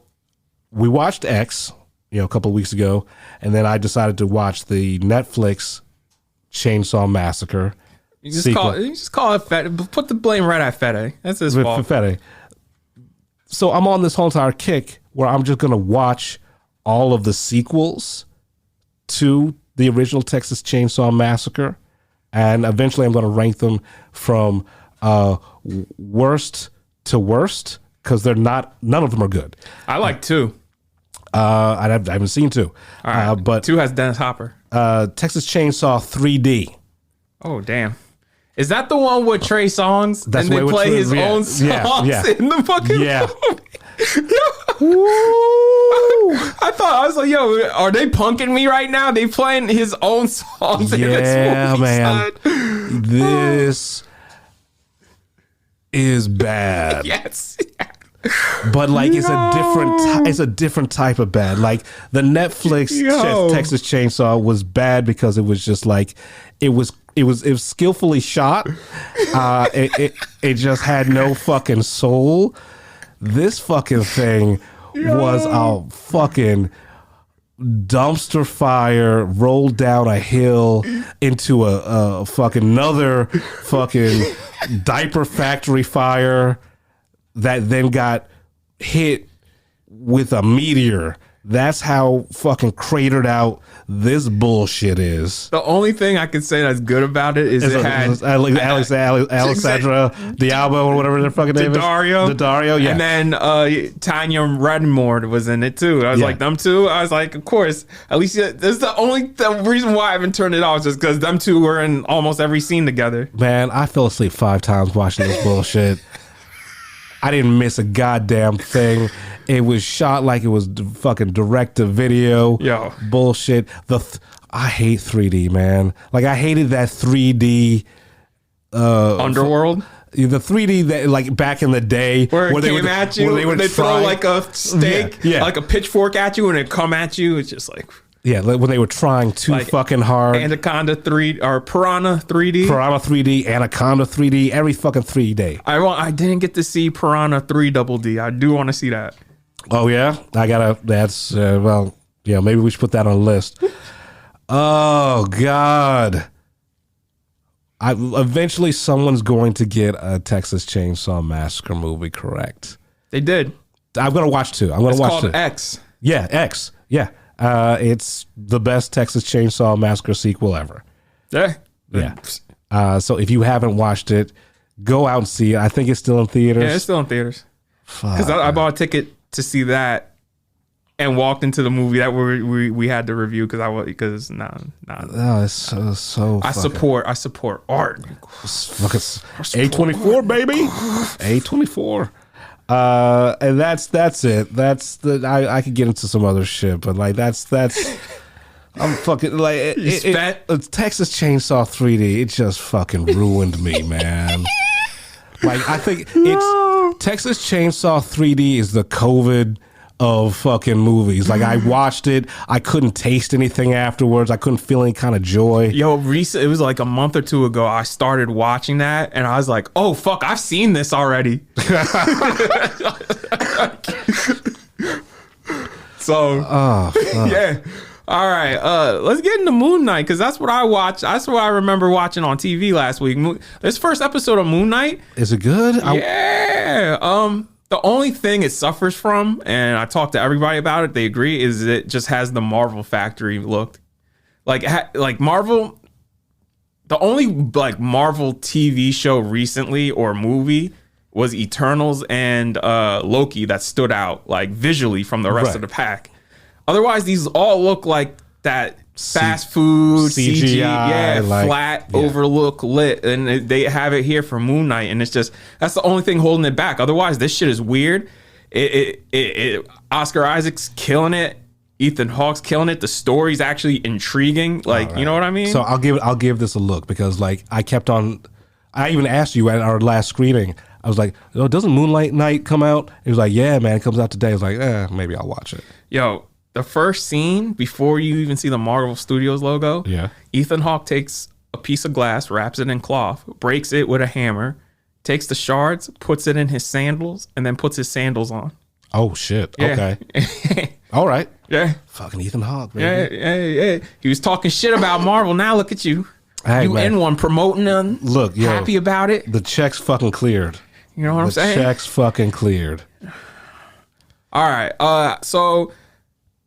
we watched X, a couple of weeks ago, and then I decided to watch the Netflix Chainsaw Massacre. You just call it Fede. Put the blame right at Fede. That's his fault. Fede. So I'm on this whole entire kick where I'm just gonna watch all of the sequels to the original Texas Chainsaw Massacre, and eventually I'm gonna rank them from worst to worst because none of them are good. I like 2. I haven't seen 2. All right. But 2 has Dennis Hopper. Texas Chainsaw 3D. Oh damn! Is that the one with Trey Songz? That's and they the way play with his Trey- own yeah, songs yeah. in the fucking Yeah. movie? I was like, yo, are they punking me right now? They playing his own songs in this movie, man. son. This is bad. Yes. But like it's a different type of bad. Like the Netflix Texas Chainsaw was bad because it was just like it was skillfully shot. It just had no fucking soul. This fucking thing was a fucking dumpster fire rolled down a hill into a fucking another fucking diaper factory fire that then got hit with a meteor. That's how fucking cratered out this bullshit is. The only thing I can say that's good about it is it had Alexandra Diallo or whatever their fucking name is. Daddario, yeah. And then Tanya Redmore was in it too. I was like, them two? I was like, of course. At least that's the reason why I haven't turned it off, just because them two were in almost every scene together. Man, I fell asleep 5 times watching this bullshit. I didn't miss a goddamn thing. It was shot like it was fucking direct to video. Yo. Bullshit. I hate 3D, man. Like I hated that 3D Underworld? The 3D that like back in the day where it came at you, where they throw like a steak, like a pitchfork at you and it come at you. It's just like... Yeah, when they were trying too like fucking hard. Anaconda 3 or Piranha 3D. Piranha 3D, Anaconda 3D, every fucking 3D. I didn't get to see Piranha 3 Double D. I do want to see that. Oh yeah, that's maybe we should put that on the list. Oh God. Eventually someone's going to get a Texas Chainsaw Massacre movie correct. They did. I'm gonna watch 2. It's called X. Yeah, X. Yeah. It's the best Texas Chainsaw Massacre sequel ever. Yeah. So if you haven't watched it, go out and see it. I think it's still in theaters. Yeah, it's still in theaters. Because I bought a ticket to see that and walked into the movie that we had to review because No, it's so I support art. Fucking A24 baby. A24. And that's it. That's I could get into some other shit, but like that's I'm fucking like it's Texas Chainsaw 3D. It just fucking ruined me, man. Like I think it's Texas Chainsaw 3D is the COVID of fucking movies. Like I watched it, I couldn't taste anything afterwards. I couldn't feel any kind of joy. Yo, it was like a month or 2 ago. I started watching that, and I was like, "Oh fuck, I've seen this already." So, yeah. All right, let's get into Moon Knight because that's what I watched. That's what I remember watching on TV last week. This first episode of Moon Knight. Is it good? Yeah. The only thing it suffers from, and I talked to everybody about it, they agree, is it just has the Marvel factory look. Like Marvel, the only like Marvel TV show recently or movie was Eternals and Loki that stood out like visually from the rest of the pack. Otherwise, these all look like that fast food CGI, yeah, like, flat overlook lit, and they have it here for Moon Knight, and it's just that's the only thing holding it back. Otherwise, this shit is weird. Oscar Isaac's killing it. Ethan Hawke's killing it. The story's actually intriguing. Like, you know what I mean? So I'll give this a look because like I even asked you at our last screening. I was like, oh, doesn't Moonlight Night come out? He was like, yeah, man, it comes out today. I was like, maybe I'll watch it. Yo, the first scene before you even see the Marvel Studios logo, Ethan Hawke takes a piece of glass, wraps it in cloth, breaks it with a hammer, takes the shards, puts it in his sandals, and then puts his sandals on. Oh shit! Okay, all right. Yeah, fucking Ethan Hawke, baby. Yeah. He was talking shit about Marvel. Now look at you. Hey, you man. in one promoting them. Look, happy about it. The check's fucking cleared. You know what I'm saying? The check's fucking cleared. All right. So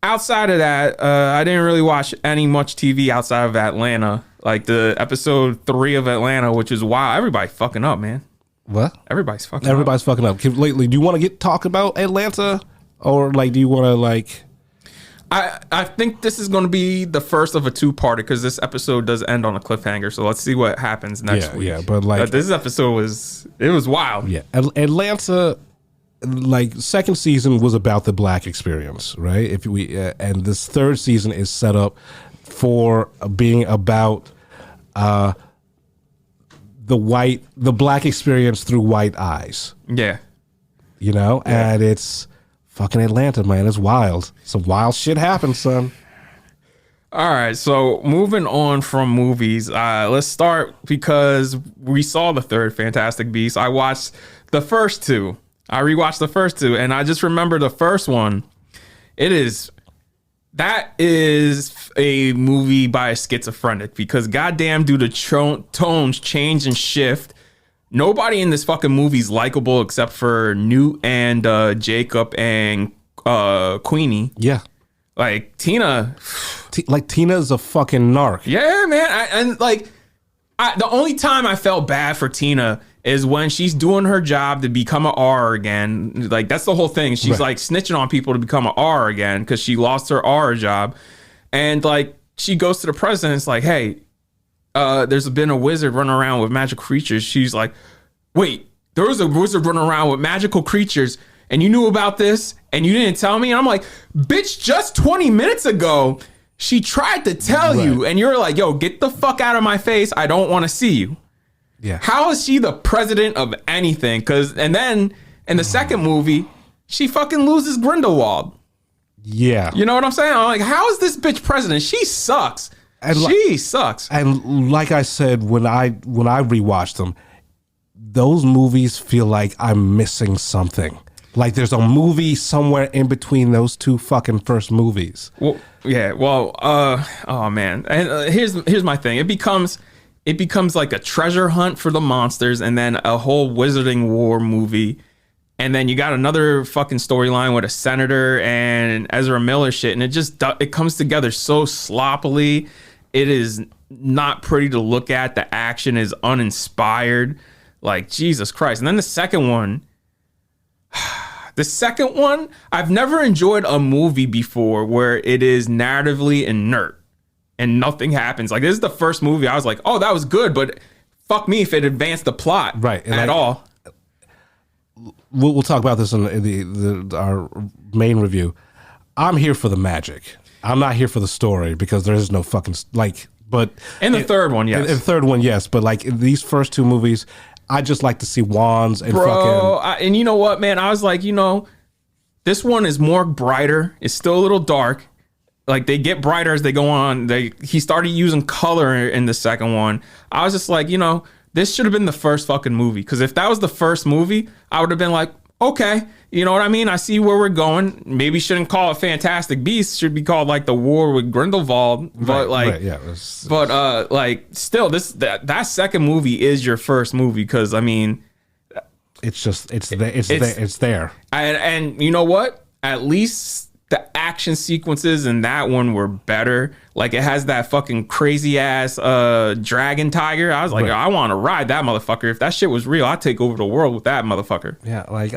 outside of that, I didn't really watch much TV outside of Atlanta. Like the episode 3 of Atlanta, which is wild. Everybody fucking up, man. What? Everybody's fucking up. Lately, do you want to talk about Atlanta, or like, do you want to like? I think this is going to be the first of a 2-parter because this episode does end on a cliffhanger. So let's see what happens next week. Yeah, but like this episode was wild. Yeah, Atlanta, like second season was about the black experience, right? And this third season is set up for being about the black experience through white eyes. Yeah. You know, and it's fucking Atlanta, man. It's wild. Some wild shit happens, son. All right, so moving on from movies, let's start because we saw the third Fantastic Beasts. I watched the first 2. I rewatched the first 2, and I just remember the first one. That is a movie by a schizophrenic because goddamn do the tones change and shift. Nobody in this fucking movie is likable except for Newt and Jacob and Queenie. Yeah. Like Tina. Tina's a fucking narc. Yeah, man. The only time I felt bad for Tina is when she's doing her job to become an R again. Like, that's the whole thing. She's like snitching on people to become an R again because she lost her R job. And like, she goes to the president. It's like, hey, there's been a wizard running around with magical creatures. She's like, wait, there was a wizard running around with magical creatures and you knew about this and you didn't tell me? And I'm like, bitch, just 20 minutes ago, she tried to tell you and you're like, yo, get the fuck out of my face. I don't want to see you. Yeah. How is she the president of anything? And then in the second movie, she fucking loses Grindelwald. Yeah. You know what I'm saying? I'm like, how is this bitch president? She sucks. She sucks. And like I said, when I rewatched them, those movies feel like I'm missing something. Like there's a movie somewhere in between those 2 fucking first movies. Well, yeah. Well, oh man. And here's my thing. It becomes like a treasure hunt for the monsters, and then a whole Wizarding War movie, and then you got another fucking storyline with a senator and Ezra Miller shit, and it comes together so sloppily. It is not pretty to look at. The action is uninspired. Like, Jesus Christ. And then the second one, I've never enjoyed a movie before where it is narratively inert and nothing happens. Like, this is the first movie I was like, oh, that was good, but fuck me if it advanced the plot at all. We'll talk about this in our main review. I'm here for the magic. I'm not here for the story because there is no fucking but in the third one, yes. In the third one, yes. But like in these first 2 movies, I just like to see wands and and you know what, man? I was like, this one is more brighter. It's still a little dark. Like, they get brighter as they go on. He started using color in the second one. I was just like, this should have been the first fucking movie. Because if that was the first movie, I would have been like, okay, you know what I mean? I see where we're going. Maybe shouldn't call it Fantastic Beasts. Should be called like the War with Grindelwald. But still, that second movie is your first movie because I mean, it's there. And you know what? At least the action sequences in that one were better. Like, it has that fucking crazy ass dragon tiger. I was like, I want to ride that motherfucker. If that shit was real, I'd take over the world with that motherfucker. Yeah, like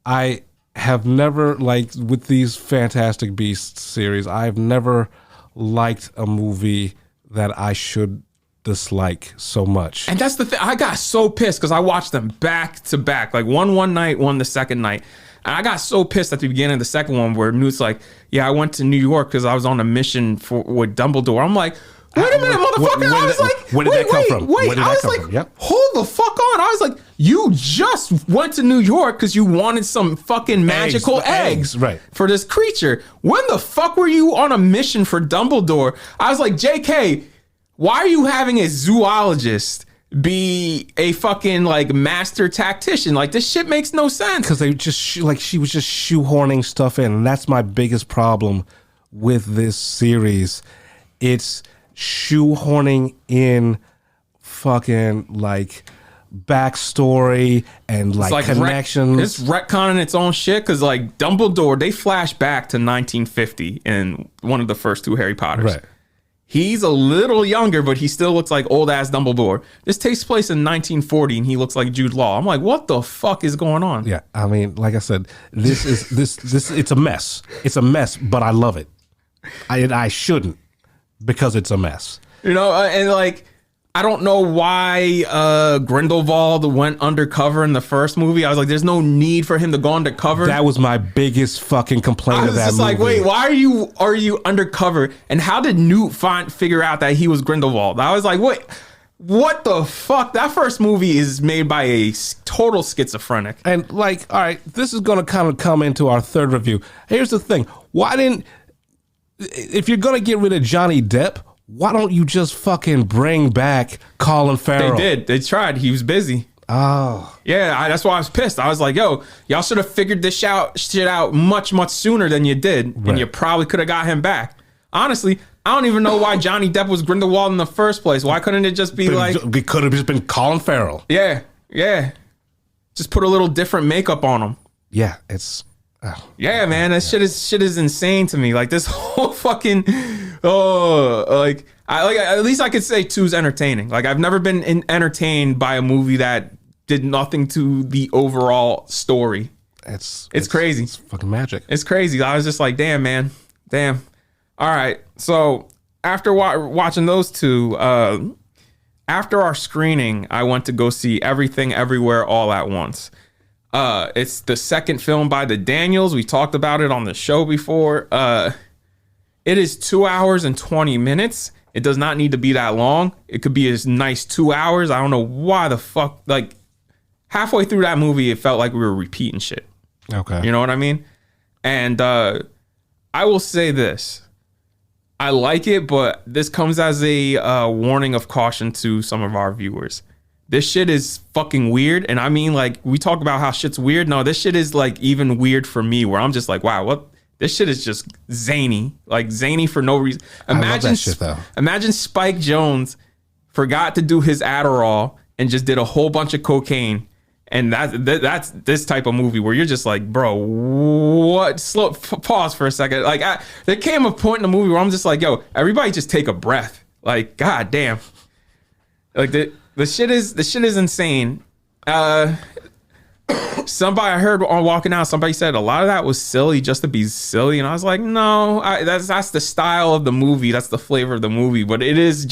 I have never, like, with these Fantastic Beasts series, I've never liked a movie that I should dislike so much. And that's the thing. I got so pissed because I watched them back to back, like one night, one the second night. And I got so pissed at the beginning of the second one where Newt's like, yeah, I went to New York because I was on a mission with Dumbledore. I'm like, wait a minute, motherfucker. I was like, where did that come from? Wait, I was like, Yep. hold the fuck on. I was like, you just went to New York because you wanted some fucking magical eggs right, for this creature. When the fuck were you on a mission for Dumbledore? I was like, JK, why are you having a zoologist be a fucking like master tactician? Like, this shit makes no sense. Because they just she was just shoehorning stuff in, and that's my biggest problem with this series. It's shoehorning in fucking like backstory and like connections. It's retconning its own shit because like Dumbledore, they flash back to 1950 in one of the first two Harry Potters. Right. He's a little younger, but he still looks like old ass Dumbledore. This takes place in 1940 and he looks like Jude Law. I'm like, what the fuck is going on? Yeah, I mean, like I said, this is this it's a mess. It's a mess, but I love it. I shouldn't, because it's a mess. You know, and like, I don't know why Grindelwald went undercover in the first movie. I was like, there's no need for him to go undercover. That was my biggest fucking complaint of that movie. I was just like, wait, why are you undercover? And how did Newt figure out that he was Grindelwald? I was like, wait, what the fuck? That first movie is made by a total schizophrenic. And like, all right, this is going to kind of come into our third review. Here's the thing. If you're going to get rid of Johnny Depp, why don't you just fucking bring back Colin Farrell? They did. They tried. He was busy. Oh. Yeah, that's why I was pissed. I was like, yo, y'all should have figured this shit out much, much sooner than you did. Right. And you probably could have got him back. Honestly, I don't even know why Johnny Depp was Grindelwald in the first place. Why couldn't it just be It could have just been Colin Farrell. Yeah. Just put a little different makeup on him. Yeah, it's... Yeah, man, that shit is insane to me. Like, this whole fucking at least I could say 2's entertaining. Like, I've never been entertained by a movie that did nothing to the overall story. It's crazy. It's fucking magic. It's crazy. I was just like, damn, man, damn. All right, so after watching those two, after our screening, I went to go see Everything Everywhere All at Once. It's the second film by the Daniels. We talked about it on the show before. It is 2 hours and 20 minutes. It does not need to be that long. It could be a nice 2 hours. I don't know why the fuck, like, halfway through that movie, it felt like we were repeating shit. Okay. You know what I mean? And I will say this. I like it, but this comes as a warning of caution to some of our viewers. This shit is fucking weird. And I mean, like, we talk about how shit's weird. No, this shit is like even weird for me, where I'm just like, wow, what? This shit is just zany. Like, zany for no reason. I love that shit, though. Imagine Spike Jonze forgot to do his Adderall and just did a whole bunch of cocaine. And that's this type of movie where you're just like, bro, what? Pause for a second. Like, there came a point in the movie where I'm just like, yo, everybody just take a breath. Like, god damn. Like, the shit is insane. Somebody I heard on walking out, somebody said a lot of that was silly just to be silly, and I was like, no, that's the style of the movie, that's the flavor of the movie, but it is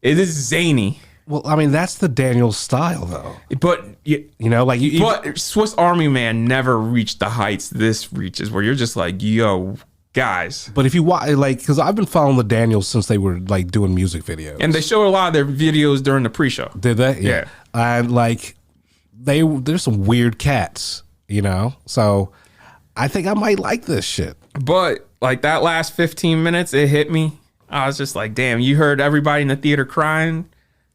zany. Well, I mean, that's the Daniels style, though. But you know, like, but Swiss Army Man never reached the heights this reaches, where you're just like, yo, guys. But if you watch, like, because I've been following the Daniels since they were like doing music videos, and they showed a lot of their videos during the pre-show. Did they? Yeah. And like, there's some weird cats, you know. So I think I might like this shit. But like, that last 15 minutes, it hit me. I was just like, damn, you heard everybody in the theater crying.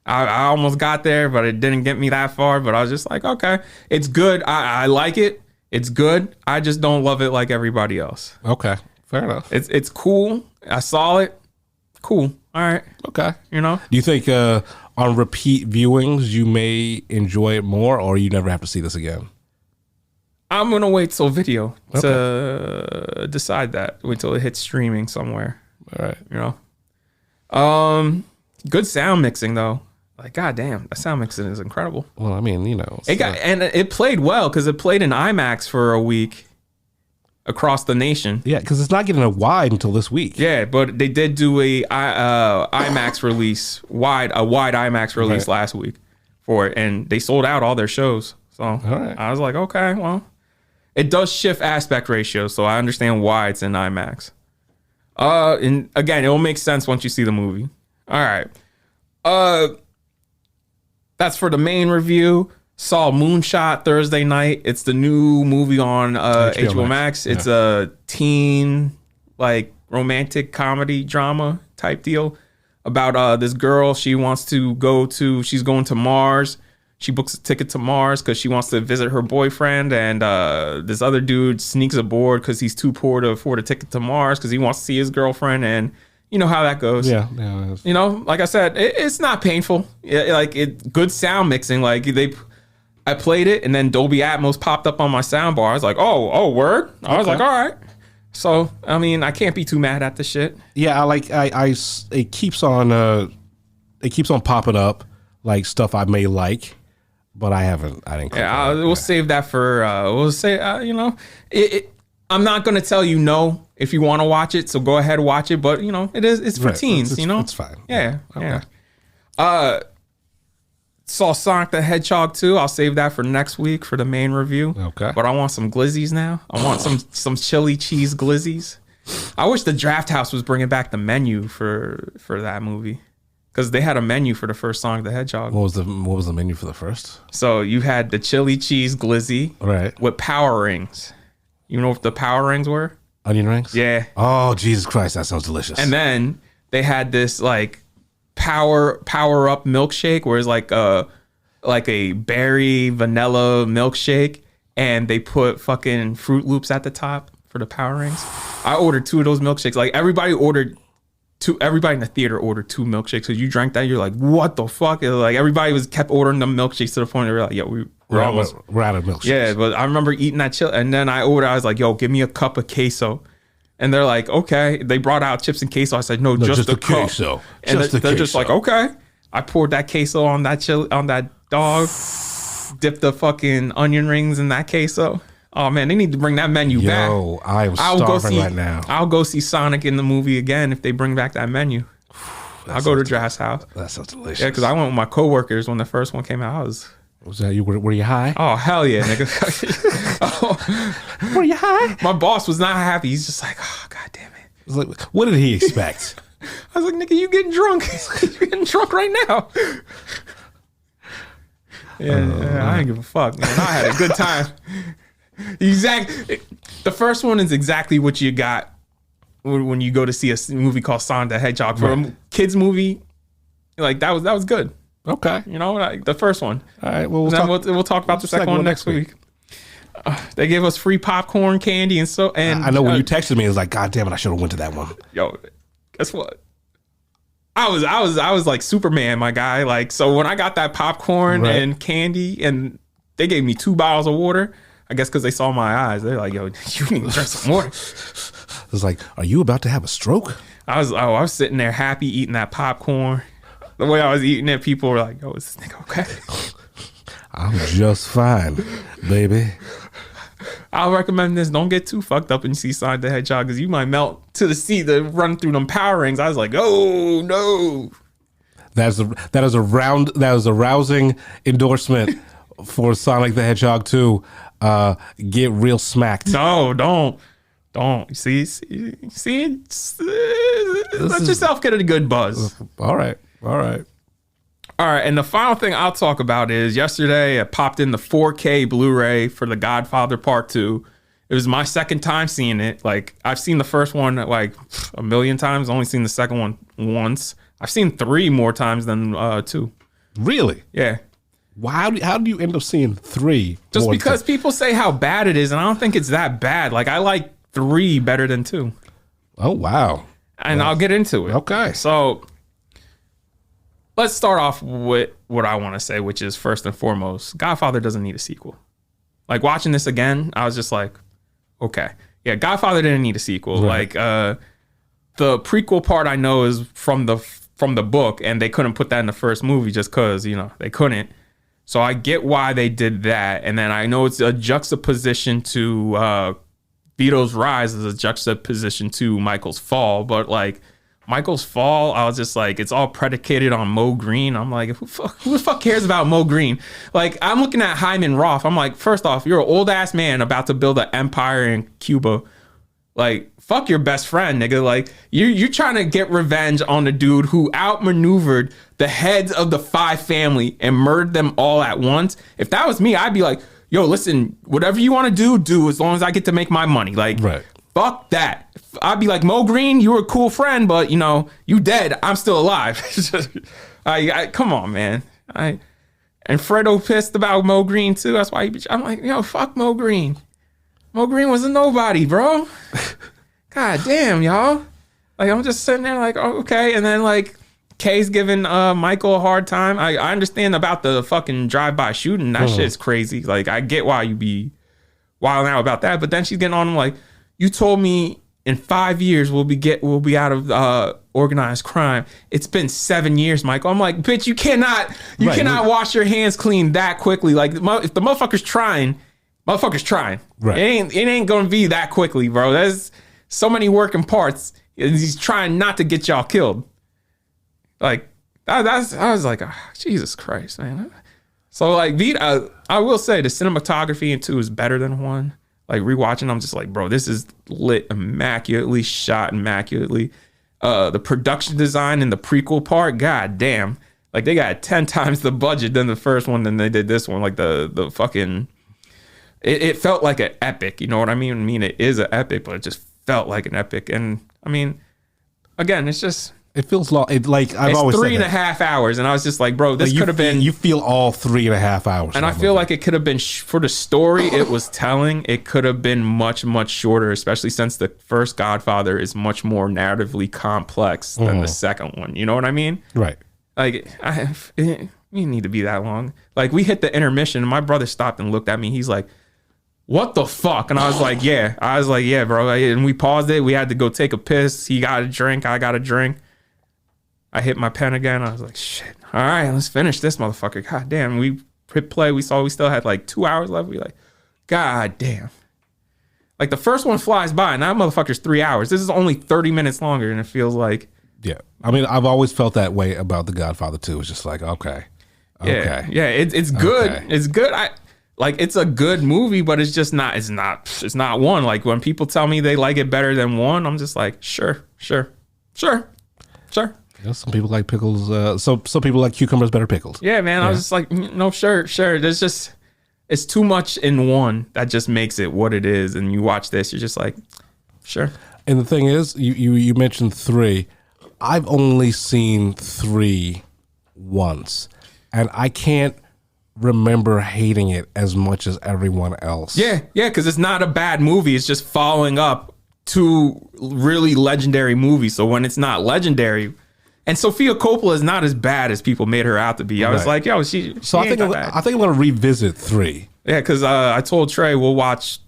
I almost got there, but it didn't get me that far. But I was just like, okay, it's good. I like it. It's good. I just don't love it like everybody else. Okay, fair enough. It's cool. I saw it. Cool. All right. Okay. You know? Do you think on repeat viewings you may enjoy it more, or you never have to see this again? I'm going to wait till video to decide that. Wait till it hits streaming somewhere. All right. You know? Good sound mixing, though. Like, goddamn, that sound mixing is incredible. Well, I mean, you know, and it played well because it played in IMAX for a week, across the nation. Yeah, because it's not getting a wide until this week. Yeah, but they did do a IMAX release, a wide IMAX release last week for it, and they sold out all their shows. So I was like, okay, well, it does shift aspect ratio, so I understand why it's in IMAX. And again, it will make sense once you see the movie. All right. That's for the main review. Saw Moonshot Thursday night. It's the new movie on HBO Max. It's a teen, like, romantic comedy drama type deal about this girl. She's going to Mars. She books a ticket to Mars because she wants to visit her boyfriend, and this other dude sneaks aboard because he's too poor to afford a ticket to Mars because he wants to see his girlfriend, and you know how that goes. Yeah. You know, like I said, it's not painful. Good sound mixing. I played it, and then Dolby Atmos popped up on my soundbar. I was like, oh, word. I was like, all right. So, I mean, I can't be too mad at the shit. Yeah, it keeps on popping up, like, stuff I may like, but I didn't. Yeah, we'll save that for, you know, I'm not going to tell you no if you want to watch it, so go ahead and watch it, but, you know, it's for teens, you know? It's fine. Yeah. Saw Sonic the Hedgehog 2. I'll save that for next week for the main review. Okay. But I want some glizzies now. I want some chili cheese glizzies. I wish the Draft House was bringing back the menu for that movie, because they had a menu for the first Sonic the Hedgehog. What was the menu for the first? So you had the chili cheese glizzy, right, with power rings. You know what the power rings were? Onion rings? Yeah. Oh, Jesus Christ, that sounds delicious. And then they had this like power up milkshake where it's like a berry vanilla milkshake, and they put fucking Fruit Loops at the top for the power rings. I ordered 2 of those milkshakes. Like everybody in the theater ordered 2 milkshakes. So you drank that, you're like, what the fuck? Like everybody kept ordering them milkshakes to the point where they were like, yo, we're out of milkshakes. Yeah, but I remember eating that and then I was like, yo, give me a cup of queso. And they're like, okay. They brought out chips and queso. I said, no, just the cup. Queso. And they're just like, okay. I poured that queso on that dog, dipped the fucking onion rings in that queso. Oh man, they need to bring that menu back. Yo, I'm starving right now. I'll go see Sonic in the movie again if they bring back that menu. I'll go to Draft's house. That sounds delicious. Yeah, because I went with my coworkers when the first one came out. Was that you? Were you high? Oh hell yeah, nigga! Were you high? My boss was not happy. He's just like, oh god damn it. I was like, what did he expect? I was like, nigga, you getting drunk? You're getting drunk right now. Yeah, I didn't give a fuck, man. I had a good time. The first one is exactly what you got when you go to see a movie called Sonic the Hedgehog. For a kids movie, like that was good. Okay, you know, like the first one. All right, well, we'll talk about the second one next week. They gave us free popcorn, candy, and I know when you texted me, it was like, God damn it, I should have went to that one. Yo, guess what? I was like Superman, my guy. Like, so when I got that popcorn and candy, and they gave me 2 bottles of water, I guess because they saw my eyes, they're like, yo, you need to drink some water. It was like, are you about to have a stroke? I was sitting there happy eating that popcorn. The way I was eating it, people were like, yo, is this nigga okay? I'm just fine, baby. I'll recommend this. Don't get too fucked up and see Sonic the Hedgehog, because you might melt to the sea to run through them power rings. I was like, oh no. That is a rousing endorsement for Sonic the Hedgehog 2. Get real smacked. No, don't. See, let yourself get a good buzz. All right. And the final thing I'll talk about is yesterday I popped in the 4K Blu-ray for The Godfather Part 2. It was my second time seeing it. Like, I've seen the first one like a million times, only seen the second one once. I've seen 3 more times than 2. Really? Yeah. How do you end up seeing 3? Just because people say how bad it is, and I don't think it's that bad. Like, I like 3 better than 2. Oh, wow. And I'll get into it. Okay. So let's start off with what I want to say, which is first and foremost, Godfather doesn't need a sequel. Like, watching this again, I was just like, okay. Yeah, Godfather didn't need a sequel. Right. Like, the prequel part I know is from the book, and they couldn't put that in the first movie just because, you know, they couldn't. So I get why they did that. And then I know it's a juxtaposition to Vito's rise is a juxtaposition to Michael's fall, but like Michael's fall, I was just like, it's all predicated on Mo Green. I'm like, who the fuck cares about Mo Green? Like, I'm looking at Hyman Roth. I'm like, first off, you're an old ass man about to build an empire in Cuba. Like, fuck your best friend, nigga. Like, you're trying to get revenge on the dude who outmaneuvered the heads of the 5 family and murdered them all at once. If that was me, I'd be like, yo, listen, whatever you want to do as long as I get to make my money. Like, fuck that. I'd be like, Mo Green, you were a cool friend, but, you know, you dead. I'm still alive. Come on, man. And Fredo pissed about Mo Green, too. That's why I'm like, yo, fuck Mo Green. Mo Green was a nobody, bro. God damn, y'all. Like, I'm just sitting there like, oh, okay. And then, like, Kay's giving Michael a hard time. I understand about the fucking drive-by shooting. That shit's crazy. Like, I get why you be wilding out about that. But then she's getting on him like, you told me in 5 years we'll be out of organized crime. It's been 7 years, Michael. I'm like, bitch, you cannot wash your hands clean that quickly. Like, if the motherfucker's trying. Right. It ain't gonna be that quickly, bro. There's so many working parts. He's trying not to get y'all killed. Like, I was like, oh, Jesus Christ, man. So like, I will say the cinematography in 2 is better than 1. Like, rewatching, I'm just like, bro, this is lit immaculately, shot immaculately. The production design in the prequel part, god damn. Like, they got 10 times the budget than the first one than they did this one. Like, the fucking... It felt like an epic, you know what I mean? I mean, it is an epic, but it just felt like an epic. And I mean, again, it's just... It feels long. I've always said 3.5 hours. And I was just like, bro, this could have been... You feel all 3.5 hours. And I feel like it could have been... for the story it was telling, it could have been much, much shorter, especially since the first Godfather is much more narratively complex than the second one. You know what I mean? Right. Like, you need to be that long. Like, we hit the intermission, and my brother stopped and looked at me. He's like, what the fuck? And I was like, yeah. Bro. And we paused it. We had to go take a piss. He got a drink. I got a drink. I hit my pen again. I was like, shit. All right, let's finish this motherfucker. God damn. We hit play. We saw we still had like 2 hours left. We like, god damn. Like, the first one flies by, and that motherfucker's 3 hours. This is only 30 minutes longer, and it feels like... Yeah. I mean, I've always felt that way about The Godfather 2. It's just like, okay. Yeah. It's good. Okay. It's good. It's a good movie, but it's just not. It's not 1. Like, when people tell me they like it better than 1, I'm just like, sure. Yeah, some people like pickles. Some people like cucumbers better pickled. Yeah, man. I was just like, no, sure. There's just, it's too much in 1 that just makes it what it is. And you watch this, you're just like, sure. And the thing is, you mentioned 3. I've only seen 3 once, and I can't remember hating it as much as everyone else. Yeah, because it's not a bad movie. It's just following up 2 really legendary movies. So when it's not legendary, and Sofia Coppola is not as bad as people made her out to be. I was like, yo, she I think I'm gonna revisit 3. Yeah, because I told Trey we'll watch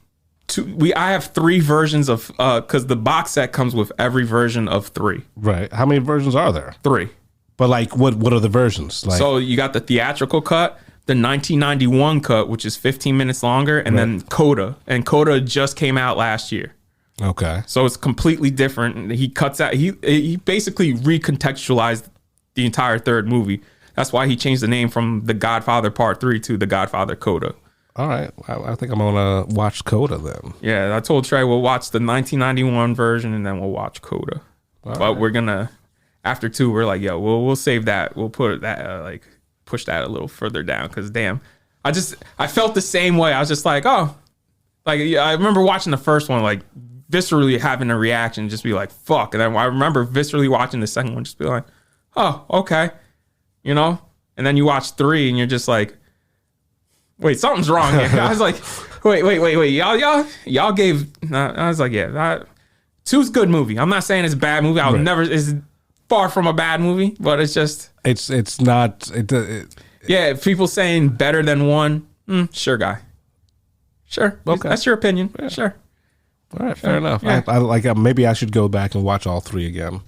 2. I have 3 versions of because the box set comes with every version of 3. Right. How many versions are there? 3. But like, what are the versions? Like, so you got the theatrical cut, the 1991 cut, which is 15 minutes longer, and then Coda. And Coda just came out last year. Okay. So it's completely different. He cuts out. He basically recontextualized the entire third movie. That's why he changed the name from The Godfather Part 3 to The Godfather Coda. All right. I think I'm gonna watch Coda then. Yeah, I told Trey we'll watch the 1991 version and then we'll watch Coda. But we're gonna, after 2, we're like, yo, we'll save that. We'll put that push that a little further down because damn, I felt the same way. I was just like, oh, like I remember watching the first one like viscerally having a reaction, just be like, fuck. And then I remember viscerally watching the second one, just be like, oh, okay, you know. And then you watch 3 and you're just like, wait, something's wrong here. I was like, wait, y'all gave. I was like, yeah, 2's a good movie. I'm not saying it's a bad movie. I'll never. It's far from a bad movie, but it's just. It's not. Yeah, if people saying better than 1, sure, guy. Sure, okay, that's your opinion. Yeah. Sure. All right, fair enough. Yeah. I like. Maybe I should go back and watch all 3 again.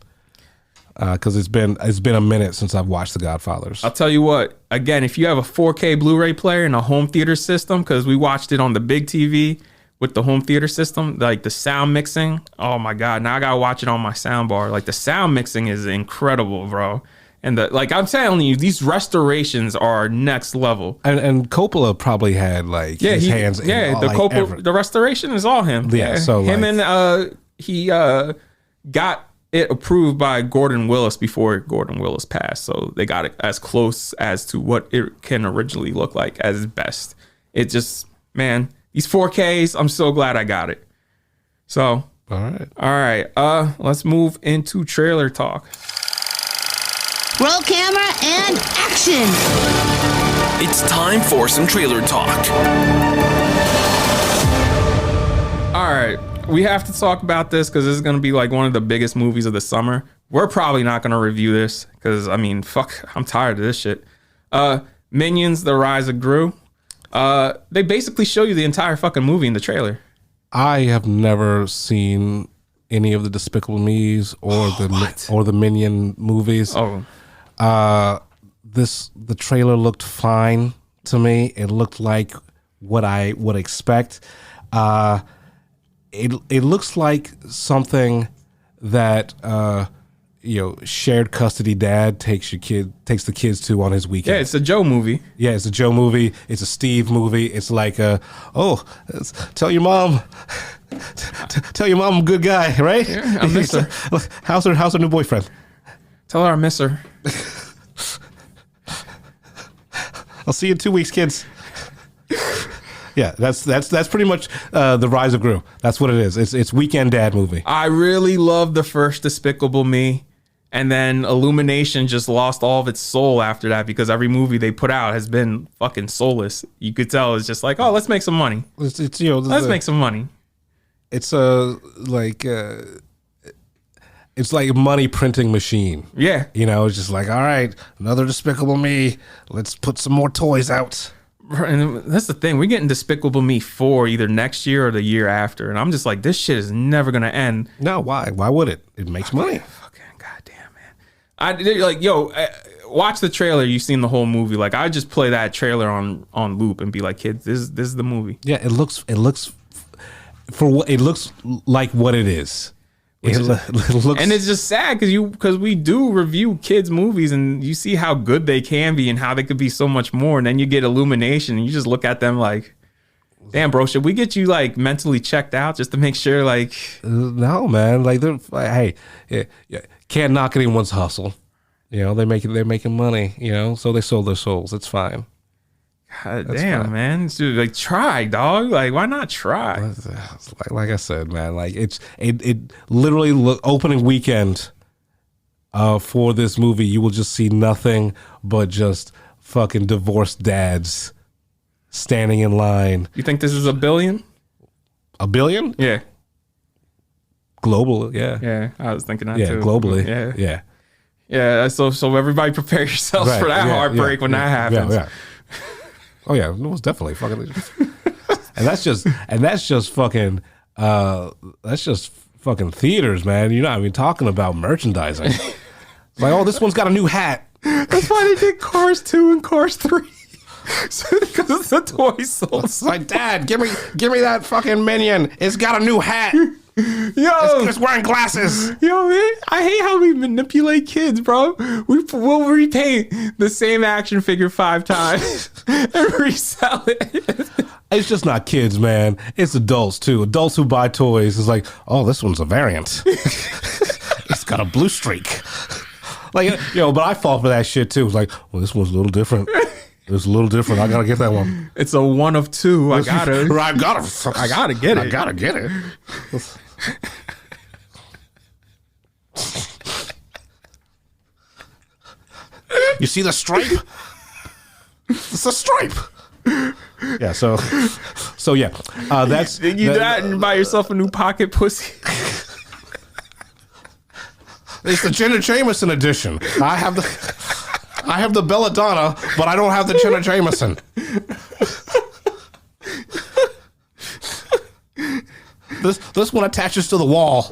Because it's been a minute since I've watched The Godfathers. I'll tell you what. Again, if you have a 4K Blu-ray player and a home theater system, because we watched it on the big TV, with the home theater system, like the sound mixing. Oh my God. Now I gotta watch it on my sound bar. Like the sound mixing is incredible, bro. And like I'm telling you, these restorations are next level. And Coppola probably had like his hands in all, the like, Coppola, the restoration is all him. Yeah. So him like, and he got it approved by Gordon Willis before Gordon Willis passed. So they got it as close as to what it can originally look like as best. It just, man, these 4Ks, I'm so glad I got it. So, all right. Let's move into trailer talk. Roll camera and action. It's time for some trailer talk. All right. We have to talk about this because this is going to be like one of the biggest movies of the summer. We're probably not going to review this because, I mean, fuck, I'm tired of this shit. Minions, The Rise of Gru. They basically show you the entire fucking movie in the trailer. I have never seen any of the Despicable Me's or the Minion movies. Oh. The trailer looked fine to me. It looked like what I would expect. It looks like something that shared custody dad takes the kids to on his weekend. Yeah, it's a Joe movie. Yeah, it's a Joe movie. It's a Steve movie. It's like tell your mom I'm a good guy, right? Yeah, I miss her. How's her new boyfriend? Tell her I miss her. I'll see you in 2 weeks, kids. Yeah, that's pretty much The Rise of Gru. That's what it is. It's weekend dad movie. I really love the first Despicable Me, and then Illumination just lost all of its soul after that because every movie they put out has been fucking soulless. You could tell it's just like, oh, let's make some money. Let's make some money. It's it's like a money printing machine. Yeah, it's just like, all right, another Despicable Me. Let's put some more toys out. And that's the thing. We're getting Despicable Me 4 either next year or the year after. And I'm just like, this shit is never going to end. No, why? Why would it? It makes money. Fucking goddamn, man. Watch the trailer. You've seen the whole movie. Like, I just play that trailer on loop and be like, kids, this is the movie. Yeah, it looks like what it is. It looks, and it's just sad because we do review kids movies and you see how good they can be and how they could be so much more, and then you get Illumination and you just look at them like, damn, bro, should we get you like mentally checked out just to make sure? Like, no, man, like hey, can't knock anyone's hustle. They're making money. So they sold their souls. It's fine. God damn, man. Dude, like, try, dog. Like, why not try? Like I said, man, like it literally opening weekend for this movie, you will just see nothing but just fucking divorced dads standing in line. You think this is $1 billion? $1 billion? Yeah. Global, yeah. Yeah, I was thinking that too. too. Globally. Yeah. Yeah, so everybody prepare yourselves for that heartbreak when that happens. Yeah. Oh yeah, it was definitely fucking, and that's just fucking theaters, man. You're not even talking about merchandising. It's like, oh, this one's got a new hat. That's why they did Cars 2 and Cars 3. Because the toy sold. It's like, Dad, give me that fucking Minion. It's got a new hat. Yo, it's wearing glasses. Yo, man, I hate how we manipulate kids, bro. We'll repaint the same action figure 5 times and resell it. It's just not kids, man. It's adults too. Adults who buy toys. It's like, oh, this one's a variant. It's got a blue streak. Like, but I fall for that shit too. It's like, well, this one's a little different. It's a little different. I gotta get that one. It's a 1 of 2. I gotta get it. I gotta get it. You see the stripe? It's a stripe. Yeah. So yeah. That's that and buy yourself a new pocket pussy. It's the Jenna Jameson edition. I have the Belladonna, but I don't have the Jenna Jameson. This one attaches to the wall.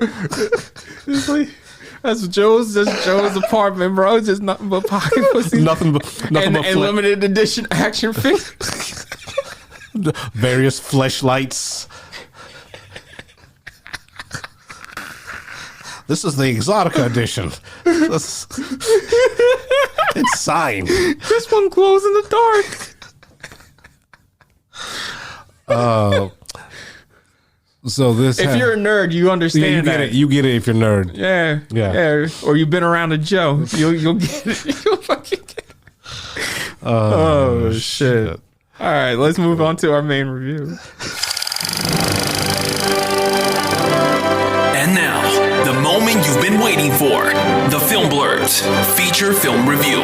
That's Joe's apartment, bro. Just nothing but pocket pussy. nothing but limited edition action figures. Various fleshlights. This is the Exotica edition. It's signed. This one glows in the dark. So this. If you're a nerd, you understand you that. get it. You get it if you're a nerd. Yeah. Or you've been around a Joe. You'll get it. You'll fucking get it. Oh, shit. All right, let's move on to our main review. And now, the moment you've been waiting for. The Film Blurds feature film review.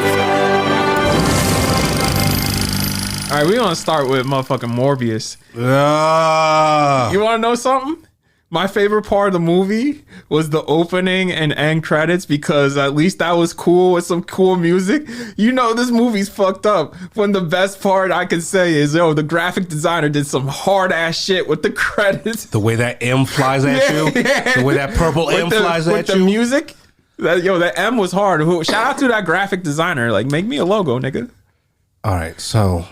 All right, we want to start with motherfucking Morbius. You want to know something? My favorite part of the movie was the opening and end credits because at least that was cool with some cool music. You know, this movie's fucked up. When the best part I can say is, the graphic designer did some hard ass shit with the credits. The way that M flies at you. The way that purple M flies at you. With the music. That M was hard. Shout out to that graphic designer. Like, make me a logo, nigga. All right, so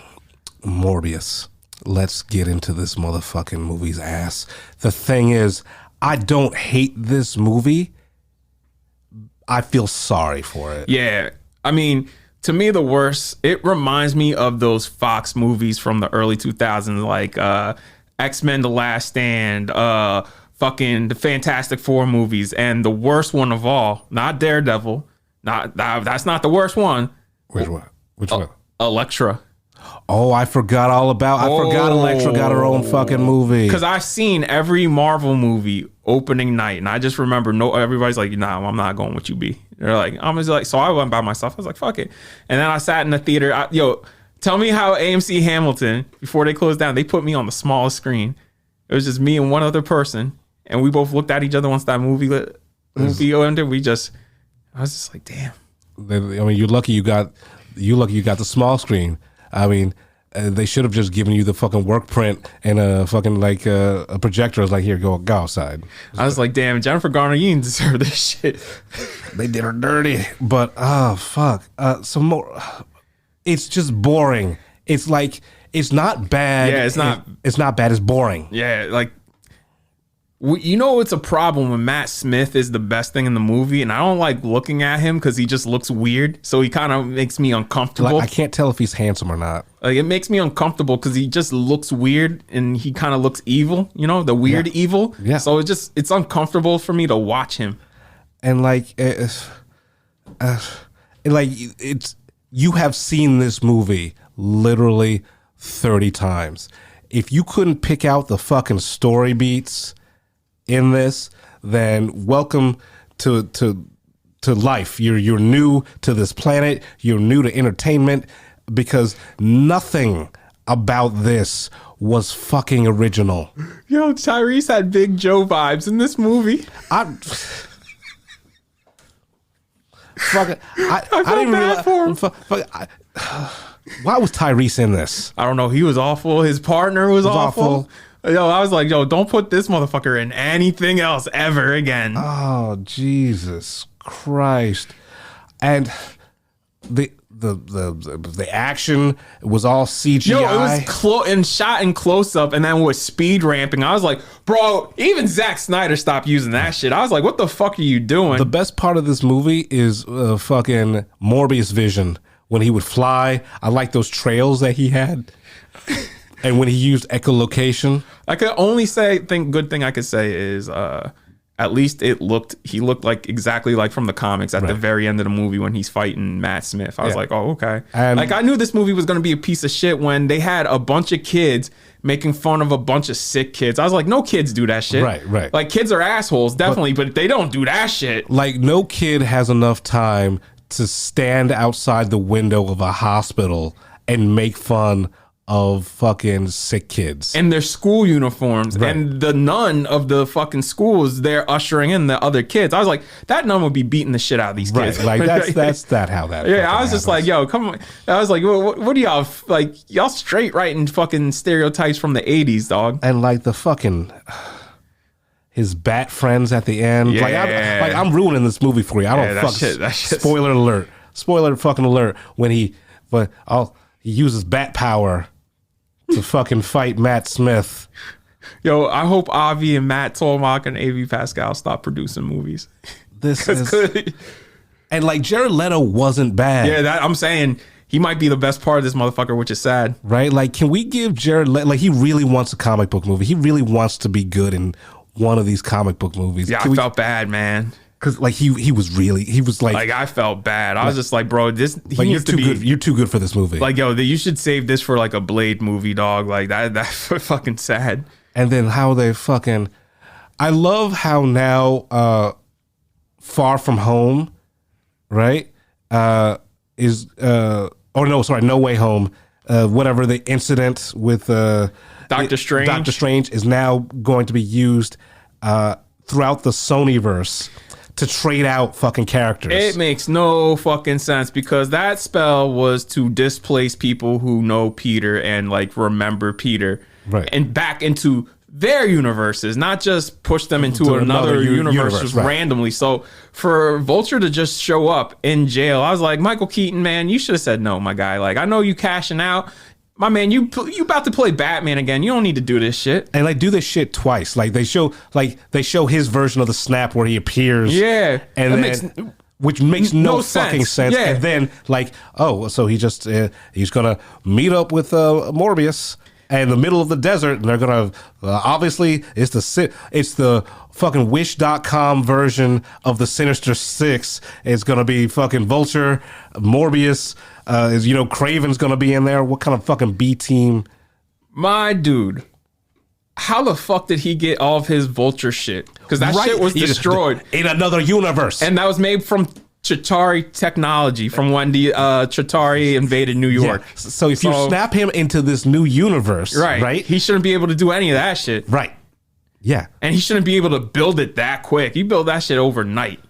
Morbius. Let's get into this motherfucking movie's ass. The thing is, I don't hate this movie. I feel sorry for it. Yeah. I mean, to me, the worst, it reminds me of those Fox movies from the early 2000s, like X-Men The Last Stand, fucking the Fantastic Four movies. And the worst one of all, not Daredevil. That's not the worst one. Which one? Which one? Elektra. Oh, I forgot all about. I forgot Elektra got her own fucking movie. Because I've seen every Marvel movie opening night, and I just remember everybody's like, "Nah, I'm not going with you, B." They're like, "I'm just like," so I went by myself. I was like, "Fuck it," and then I sat in the theater. Tell me how AMC Hamilton before they closed down, they put me on the smallest screen. It was just me and one other person, and we both looked at each other once that movie ended. I was just like, "Damn." I mean, you're lucky you got the small screen. I mean, they should have just given you the fucking work print and a fucking a projector. I was like, here, go outside. I was like, damn, Jennifer Garner, you didn't deserve this shit. They did her dirty. But, fuck. Some more. It's just boring. It's like, it's not bad. Yeah, it's not. It's not bad. It's boring. Yeah, like, it's a problem when Matt Smith is the best thing in the movie, and I don't like looking at him because he just looks weird. So he kind of makes me uncomfortable. Like, I can't tell if he's handsome or not. Like, it makes me uncomfortable because he just looks weird and he kind of looks evil. The weird evil. Yeah. So it's uncomfortable for me to watch him. And you have seen this movie literally 30 times. If you couldn't pick out the fucking story beats in this, then welcome to life. You're new to this planet. You're new to entertainment because nothing about this was fucking original. Yo, Tyrese had Big Joe vibes in this movie. I didn't bad realize. for him. Why was Tyrese in this? I don't know. He was awful. His partner was awful. Yo, I was like, don't put this motherfucker in anything else ever again. Oh, Jesus Christ. And the action was all CGI. Yo, it was shot in close up and then with speed ramping. I was like, bro, even Zack Snyder stopped using that shit. I was like, what the fuck are you doing? The best part of this movie is fucking Morbius vision. When he would fly, I like those trails that he had. And when he used echolocation. I could only say, good thing I could say is at least he looked like exactly like from the comics at the very end of the movie when he's fighting Matt Smith. I was like, oh, okay. Like, I knew this movie was going to be a piece of shit when they had a bunch of kids making fun of a bunch of sick kids. I was like, no kids do that shit. Right. Like, kids are assholes, definitely, but they don't do that shit. Like, no kid has enough time to stand outside the window of a hospital and make fun of fucking sick kids in their school uniforms, and the nun of the fucking schools they're ushering in the other kids. I was like, that nun would be beating the shit out of these kids. Like that's how that. Yeah, I was just like, yo, come on. I was like, what are y'all like? Y'all straight writing fucking stereotypes from the 80s, dog. And like the fucking his bat friends at the end. Yeah. I'm ruining this movie for you. I don't fuck. Spoiler alert. Spoiler fucking alert. When he uses bat power to fucking fight Matt Smith. Yo, I hope Avi and Matt Tolmach and AV Pascal stop producing movies. this is... And like Jared Leto wasn't bad. Yeah, I'm saying he might be the best part of this motherfucker, which is sad. Right? Like, can we give Jared Leto, like, he really wants a comic book movie. He really wants to be good in one of these comic book movies. Yeah, I felt bad, man. Because like he was like I felt bad. I was just like, bro, this he like, needs to be good. You're too good for this movie. Like, yo, you should save this for like a Blade movie, dog. Like that's fucking sad. And then how they fucking, I love how now Far From Home, right? No Way Home. Whatever the incident with Doctor Strange is now going to be used throughout the Sonyverse to trade out fucking characters. It makes no fucking sense because that spell was to displace people who know Peter and like remember Peter, right? And back into their universes, not just push them into another universe right. randomly. So for Vulture to just show up in jail, I was like, Michael Keaton, man, you should have said no, my guy. Like, I know you cashing out. My man, you about to play Batman again. You don't need to do this shit. And like do this shit twice. Like they show his version of the snap where he appears. Yeah. And which makes no fucking sense. Yeah. And then like, oh, so he just he's gonna meet up with Morbius in the middle of the desert, and they're gonna obviously it's the fucking Wish.com version of the Sinister Six. It's gonna be fucking Vulture, Morbius. Craven's gonna be in there. What kind of fucking B team? My dude, how the fuck did he get all of his Vulture shit? Because that shit was destroyed in another universe, and that was made from Chitauri technology from when the Chitauri invaded New York. Yeah. So if you snap him into this new universe, right, he shouldn't be able to do any of that shit, right? Yeah, and he shouldn't be able to build it that quick. He built that shit overnight.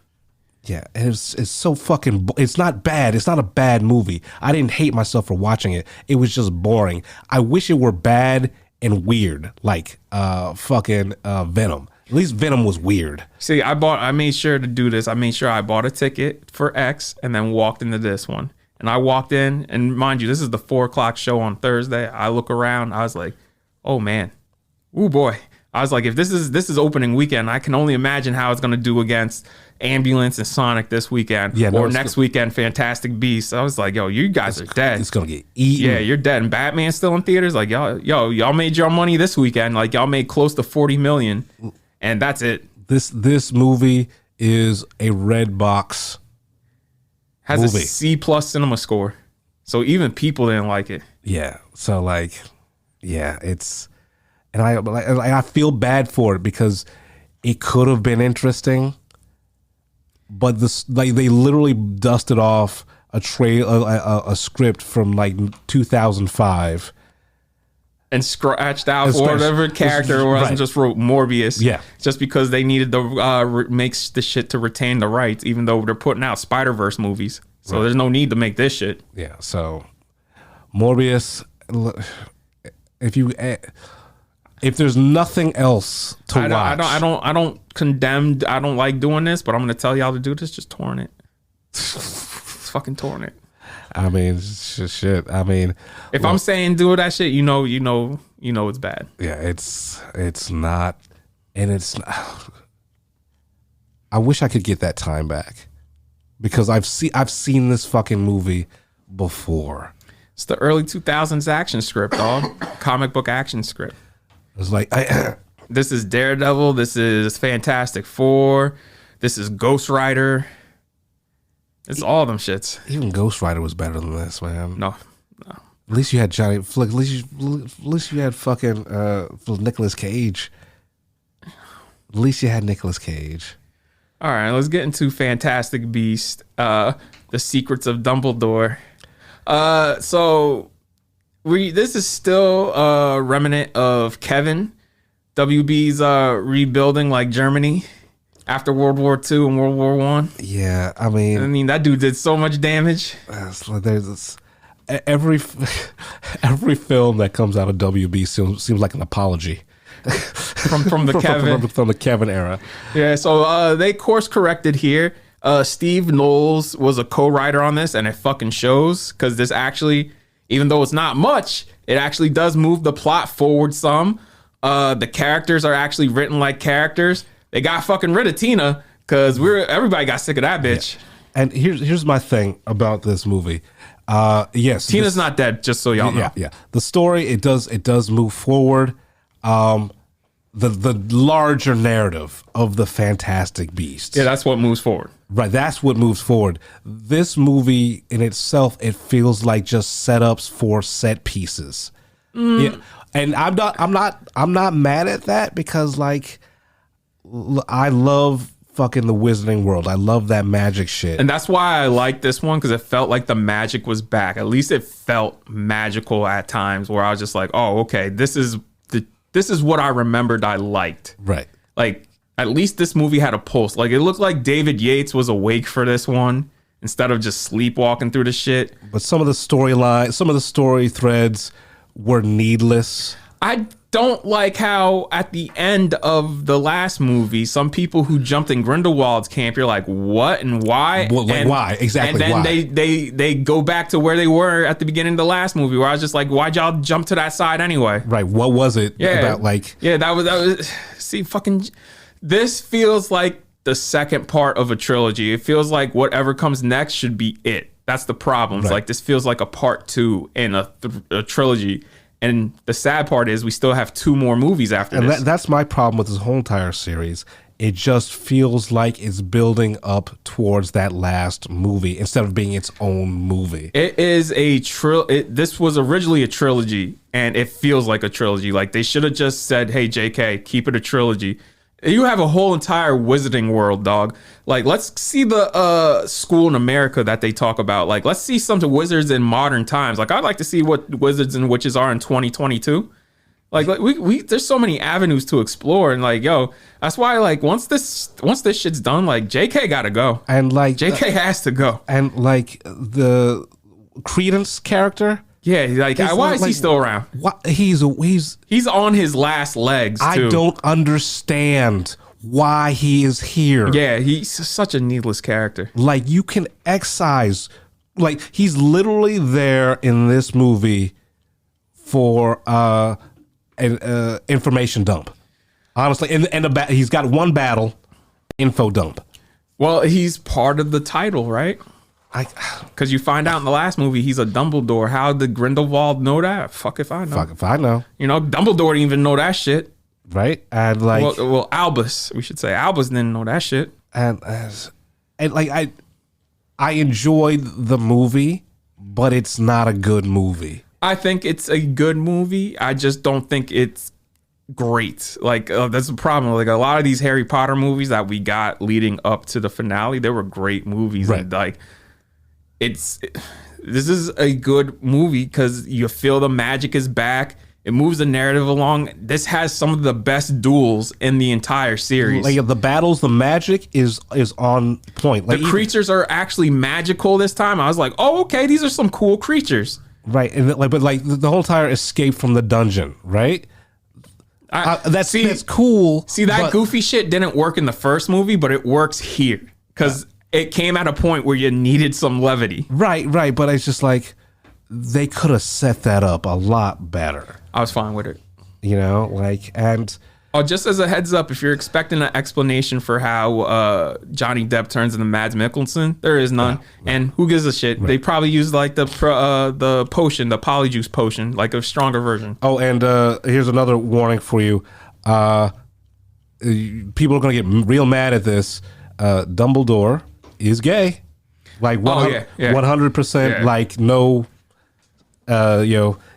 Yeah, and it's so fucking. It's not bad. It's not a bad movie. I didn't hate myself for watching it. It was just boring. I wish it were bad and weird, like fucking Venom. At least Venom was weird. See, I made sure to do this. I made sure I bought a ticket for X and then walked into this one. And I walked in, and mind you, this is the 4:00 show on Thursday. I look around. I was like, oh man, ooh boy. I was like, if this is opening weekend, I can only imagine how it's gonna do against Ambulance and Sonic this weekend, or next weekend, Fantastic Beasts. I was like, yo, you guys are dead. It's gonna get eaten. Yeah, you're dead. And Batman's still in theaters. Like, y'all made your money this weekend. Like, y'all made close to 40 million, and that's it. This movie is a red box. Has movie. A C+ cinema score, so even people didn't like it. Yeah. So like, yeah, it's. And I feel bad for it because it could have been interesting, but they literally dusted off a script from like 2005 and scratched out whatever character was and just wrote Morbius. Yeah, just because they needed to make the shit to retain the rights, even though they're putting out Spider-Verse movies. So there's no need to make this shit. Yeah. So Morbius, if there's nothing else to watch, I don't condemn. I don't like doing this, but I'm gonna tell y'all to do this. Just torrent it. It's fucking torrent it. I mean, shit. I mean, if I'm saying do that shit, you know, it's bad. Yeah, it's not, and it's. I wish I could get that time back, because I've seen this fucking movie before. It's the early 2000s action script, dog. Comic book action script. It's like this is Daredevil. This is Fantastic Four. This is Ghost Rider. It's all them shits. Even Ghost Rider was better than this, man. No. At least you had Johnny. At least you had fucking Nicolas Cage. At least you had Nicolas Cage. All right, let's get into Fantastic Beasts. The Secrets of Dumbledore. So. This is still a remnant of Kevin. WB's rebuilding like Germany after World War II and World War I. Yeah, I mean that dude did so much damage. There's this, every film that comes out of WB seems like an apology from the Kevin from the Kevin era. Yeah, so they course corrected here. Steve Knowles was a co-writer on this, and it fucking shows, because this actually. Even though it's not much, it actually does move the plot forward some. The characters are actually written like characters. They got fucking rid of Tina. because everybody got sick of that bitch. Yeah. And here's my thing about this movie. Yes, Tina's not dead. Just so y'all know. Yeah. The story it does move forward. The larger narrative of the Fantastic Beasts. Yeah, that's what moves forward. Right, that's what moves forward. This movie in itself, it feels like just setups for set pieces. Yeah, and I'm not mad at that because like I love fucking the Wizarding World. I love that magic shit, and that's why I like this one because it felt like the magic was back. At least it felt magical at times where I was just like, oh, okay, this is what I remembered I liked. Right, like. At least this movie had a pulse. Like, it looked like David Yates was awake for this one instead of just sleepwalking through the shit. But some of the story threads were needless. I don't like how at the end of the last movie, some people who jumped in Grindelwald's camp, you're like, what and why? Well, like, why? Exactly. And then they go back to where they were at the beginning of the last movie, where I was just like, why'd y'all jump to that side anyway? Right. What was it about? Like, yeah, that was. See, fucking. This feels like the second part of a trilogy. It feels like whatever comes next should be it. That's the problem. It's like this feels like a part 2 in a trilogy. And the sad part is we still have 2 more movies after this. And that's my problem with this whole entire series. It just feels like it's building up towards that last movie instead of being its own movie. It is this was originally a trilogy, and it feels like a trilogy. Like they should have just said, hey, JK, keep it a trilogy. You have a whole entire Wizarding World, dog. Like, let's see the school in America that they talk about. Like, let's see some wizards in modern times. Like, I'd like to see what wizards and witches are in 2022. Like we there's so many avenues to explore, and like, yo, that's why like once this shit's done, like JK gotta go, and like JK has to go, and like the Credence character. Yeah, like why is he still around? What he's on his last legs too. I don't understand why he is here. Yeah, he's such a needless character. Like you can excise, like he's literally there in this movie for an information dump. Honestly, and he's got one battle, info dump. Well, he's part of the title, right? Because you find out in the last movie he's a Dumbledore. How did Grindelwald know that? Fuck if I know. Fuck if I know. You know, Dumbledore didn't even know that shit. Right? And like, well, Albus, we should say Albus didn't know that shit. And like, I enjoyed the movie, but it's not a good movie. I think it's a good movie. I just don't think it's great. Like that's the problem. Like a lot of these Harry Potter movies that we got leading up to the finale, they were great movies, right. And like. This is a good movie because you feel the magic is back. It moves the narrative along. This has some of the best duels in the entire series. Like the battles, the magic is on point. Like the creatures are actually magical this time. I was like, oh, okay, these are some cool creatures. Right, and like, but like the whole entire escape from the dungeon, right? That's cool. See, that goofy shit didn't work in the first movie, but it works here because. It came at a point where you needed some levity. Right. But it's just like they could have set that up a lot better. I was fine with it. You know, like, and... Oh, just as a heads up, if you're expecting an explanation for how Johnny Depp turns into Mads Mikkelsen, there is none. No. And who gives a shit? Right. They probably used like the potion, the polyjuice potion, like a stronger version. Oh, and here's another warning for you. People are going to get real mad at this. Dumbledore... is gay, like 100%, like no,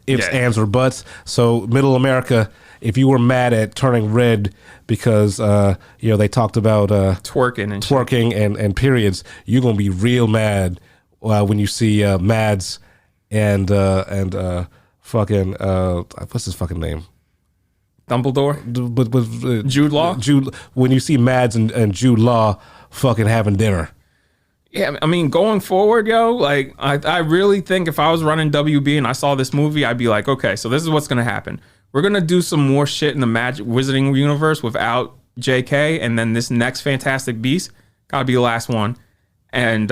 ifs, ands, or buts. So middle America, if you were mad at turning red because they talked about twerking and periods, you're gonna be real mad when you see Mads and fucking what's his fucking name? Dumbledore, but Jude Law. When you see Mads and Jude Law fucking having dinner. Yeah, I mean, going forward, yo, like, I really think if I was running WB and I saw this movie, I'd be like, okay, so this is what's going to happen. We're going to do some more shit in the Magic Wizarding universe without JK, and then this next Fantastic Beast got to be the last one. And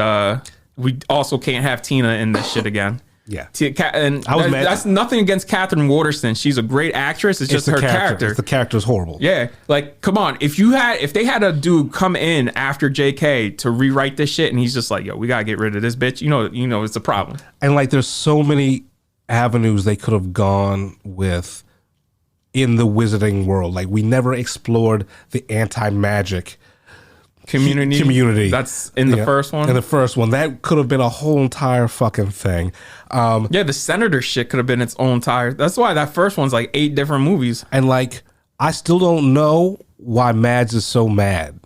we also can't have Tina in this shit again. Yeah. And I was mad. that's nothing against Catherine Waterston. She's a great actress. It's just her character. The character's horrible. Yeah, like come on. If they had a dude come in after JK to rewrite this shit, and he's just like, yo, we gotta get rid of this bitch. You know, it's a problem. And like, there's so many avenues they could have gone with in the wizarding world. Like, we never explored the anti-magic community. That's in the first one. In the first one, that could have been a whole entire fucking thing. Yeah, the senator shit could have been its own entire. That's why that first one's like 8 different movies. And like, I still don't know why Mads is so mad.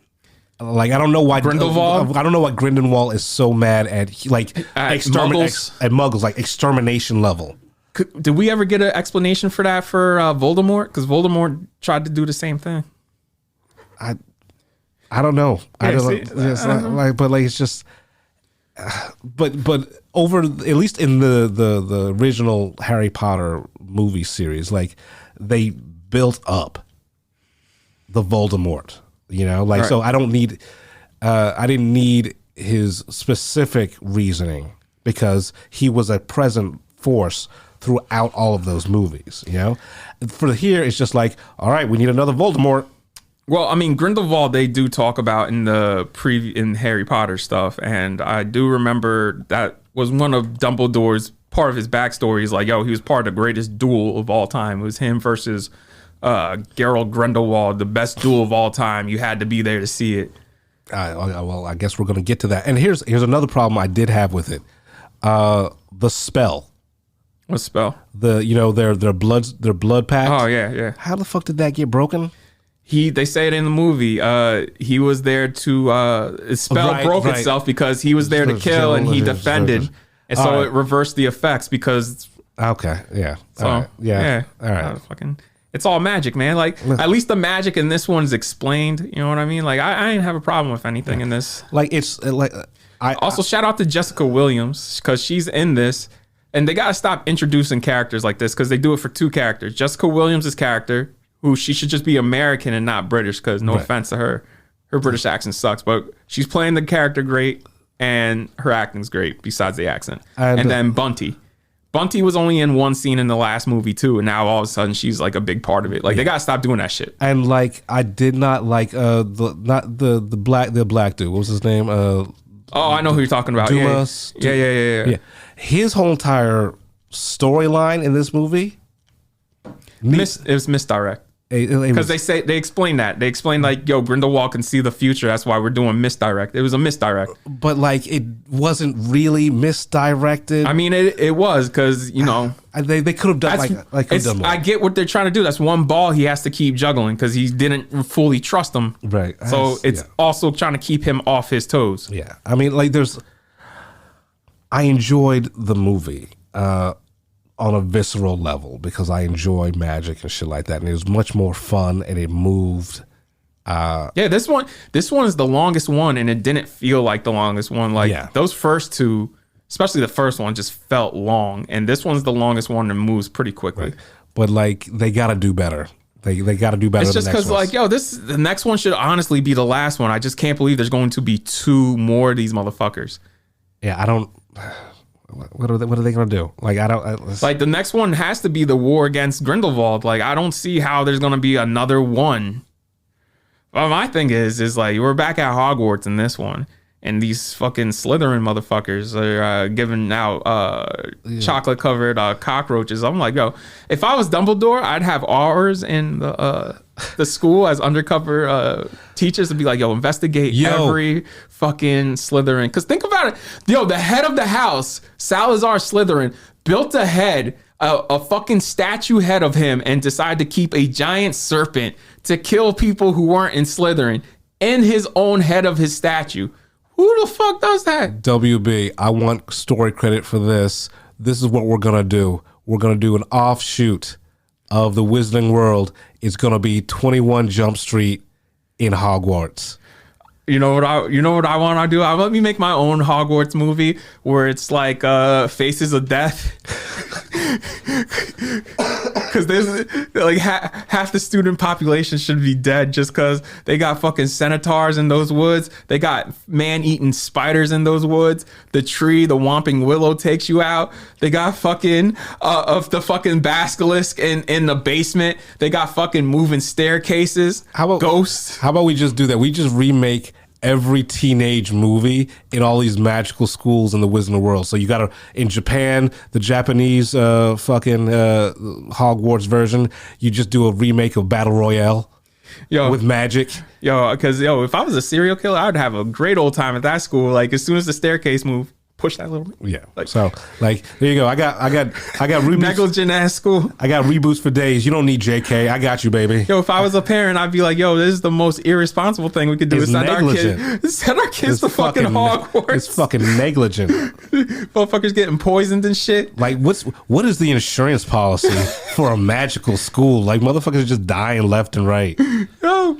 Like, I don't know why Grindelwald. I don't know why Grindelwald is so mad at Muggles, like extermination level. Did we ever get an explanation for that for Voldemort? Because Voldemort tried to do the same thing. I don't know. Yeah, I don't know. But like, it's just. But over, at least in the original Harry Potter movie series, like, they built up the Voldemort. You know, like, right. So I don't need. I didn't need his specific reasoning because he was a present force throughout all of those movies. You know, for here it's just like, all right, we need another Voldemort. Well, I mean, Grindelwald they do talk about in the in Harry Potter stuff, and I do remember that was one of Dumbledore's part of his backstory. Is like, yo, he was part of the greatest duel of all time. It was him versus Geralt Grindelwald, the best duel of all time. You had to be there to see it. Well, I guess we're going to get to that. And here's another problem I did have with it: the spell. What spell? Their blood pact. Oh yeah. How the fuck did that get broken? They say it in the movie. He was there to his spell broke itself because he was there to kill and he defended, and so it reversed the effects because. Okay. Yeah. So all right. Yeah. All right. It's all magic, man. Like, at least the magic in this one's explained. You know what I mean? Like, I didn't have a problem with anything in this. Like, it's like also shout out to Jessica Williams because she's in this. And they gotta stop introducing characters like this because they do it for 2 characters. Jessica Williams' character, who she should just be American and not British, because no offense to her British accent sucks, but she's playing the character great and her acting's great besides the accent. And then Bunty was only in one scene in the last movie too, and now all of a sudden she's like a big part of it. Like, they gotta stop doing that shit. And like, I did not like the black dude. What was his name? I know who you're talking about. Dumas. Yeah. His whole entire storyline in this movie, it was misdirect. Because they explain that. They explain like, yo, Grindelwald can see the future. That's why we're doing misdirect. It was a misdirect. But like, it wasn't really misdirected. I mean, it was because, you know. They could have done I get what they're trying to do. That's one ball he has to keep juggling because he didn't fully trust him. Right. So it's also trying to keep him off his toes. Yeah. I mean, like, I enjoyed the movie on a visceral level because I enjoy magic and shit like that. And it was much more fun and it moved. This one is the longest one and it didn't feel like the longest one. Like those first 2, especially the first one, just felt long. And this one's the longest one and moves pretty quickly. Right. But like, they got to do better. They got to do better. It's just because like, yo, the next one should honestly be the last one. I just can't believe there's going to be 2 more of these motherfuckers. Yeah, I don't. What are they gonna do? Like, I don't. Like, the next one has to be the war against Grindelwald. Like, I don't see how there's gonna be another one. Well, my thing is like, we're back at Hogwarts in this one, and these fucking Slytherin motherfuckers are giving out chocolate covered cockroaches. I'm like, yo, if I was Dumbledore, I'd have ours in the school as undercover teachers to be like, yo, investigate every fucking Slytherin. Because think about it, yo, the head of the house, Salazar Slytherin, built a head, a fucking statue head of him, and decided to keep a giant serpent to kill people who weren't in Slytherin in his own head of his statue. Who the fuck does that? WB, I want story credit for this. This is what we're gonna do. We're gonna do an offshoot of the Wizarding World. It's gonna be 21 Jump Street in Hogwarts. You know what I want to do? Let me make my own Hogwarts movie where it's like Faces of Death. Because there's like half the student population should be dead just because they got fucking centaurs in those woods. They got man-eating spiders in those woods. The whomping willow takes you out. They got fucking of the fucking basilisk in the basement. They got fucking moving staircases. Ghosts. How about we just do that? We just remake every teenage movie in all these magical schools in the Wizarding World. So you got in Japan, the Japanese fucking Hogwarts version, you just do a remake of Battle Royale with magic. Because if I was a serial killer, I would have a great old time at that school. Like as soon as the staircase moved, push that little. Yeah. So like there you go. I got reboots. Negligent ass school. I got reboots for days. You don't need JK. I got you, baby. If I was a parent, I'd be like, this is the most irresponsible thing we could do is send our kids to fucking Hogwarts. It's fucking negligent. Motherfuckers getting poisoned and shit. Like what is the insurance policy for a magical school? Like motherfuckers just dying left and right. How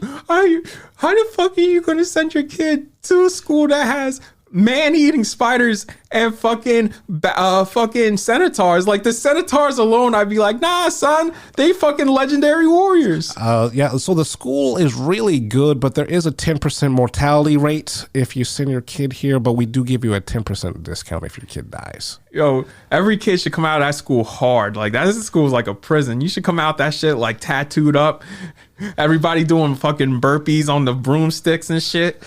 the fuck are you gonna send your kid to a school that has man-eating spiders and fucking centaurs? Like the centaurs alone, I'd be like, nah, son, they fucking legendary warriors. So the school is really good, but there is a 10% mortality rate if you send your kid here, but we do give you a 10% discount if your kid dies. Every kid should come out of that school hard. Like that school is like a prison. You should come out that shit like tattooed up. Everybody doing fucking burpees on the broomsticks and shit.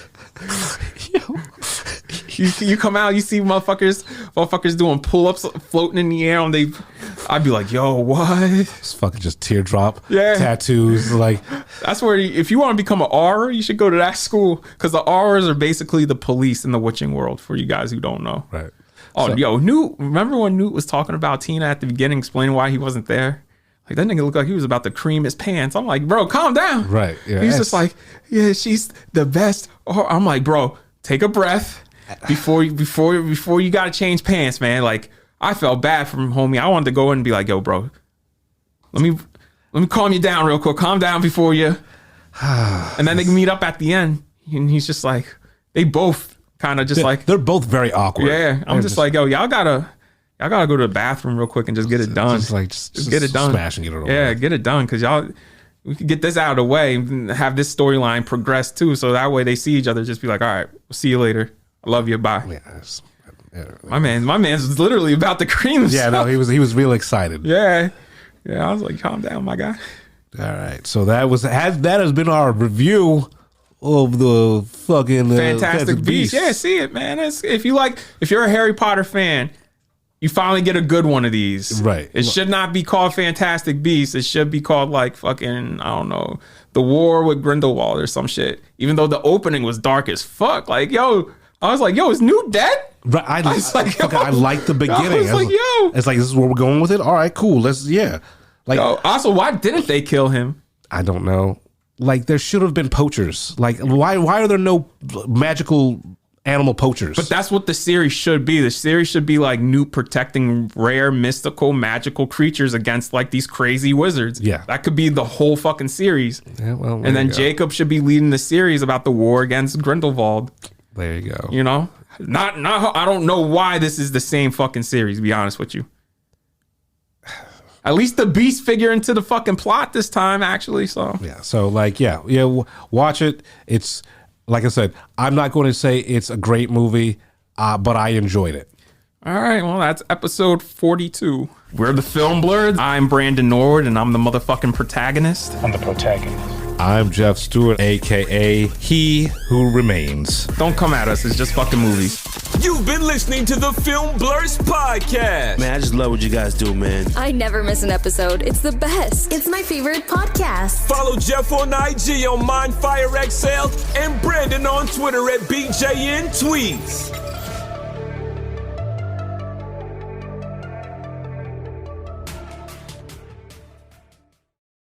You come out, you see motherfuckers doing pull-ups, floating in the air. I'd be like, what? It's fucking just teardrop tattoos. Like that's where if you want to become an aura, you should go to that school because the auras are basically the police in the witching world. For you guys who don't know, right? Newt. Remember when Newt was talking about Tina at the beginning, explaining why he wasn't there? Like that nigga looked like he was about to cream his pants. I'm like, bro, calm down. Right. Yeah. He's just like, she's the best. I'm like, bro, take a breath before you gotta change pants, man. Like I felt bad for him, homie. I wanted to go in and be like, yo, bro, let me calm you down real quick. Calm down before you. And then they can meet up at the end, and he's just like, they both kind of just like they're both very awkward. Yeah, I'm just like, yo, y'all gotta go to the bathroom real quick and just get it done. Just get it done. Smash and get it over. Yeah, get it done because we can get this out of the way and have this storyline progress too. So that way they see each other, just be like, all right, we'll see you later. I love you. Bye. Yeah, my man's literally about to cream himself. Yeah, no, he was real excited. Yeah. I was like, calm down, my guy. All right, so that has been our review of the fucking Fantastic Beasts. Yeah, see it, man. If you're a Harry Potter fan, you finally get a good one of these. Right. It should not be called Fantastic Beasts. It should be called like fucking, I don't know, The War with Grindelwald or some shit. Even though the opening was dark as fuck. Like, I was like, is Newt dead? Right. I like the beginning. I was like, it's like, this is where we're going with it. All right, cool. Like, also, why didn't they kill him? I don't know. Like, there should have been poachers. Like, why are there no magical animal poachers? But that's what the series should be. The series should be like Newt protecting rare, mystical, magical creatures against like these crazy wizards. Yeah. That could be the whole fucking series. Yeah, well, and then Jacob should be leading the series about the war against Grindelwald. There you go. You know? Not I don't know why this is the same fucking series, to be honest with you. At least the beast figure into the fucking plot this time, actually. So watch it. It's like I said, I'm not going to say it's a great movie, but I enjoyed it. All right, well, that's episode 42. We're the Film Blurs. I'm Brandon Norwood, and I'm the motherfucking protagonist. I'm the protagonist. I'm Jeff Stewart, a.k.a. He Who Remains. Don't come at us. It's just fucking movies. You've been listening to the Film Blurs podcast. Man, I just love what you guys do, man. I never miss an episode. It's the best. It's my favorite podcast. Follow Jeff on IG on MindFireXL and Brandon on Twitter at BJN Tweets.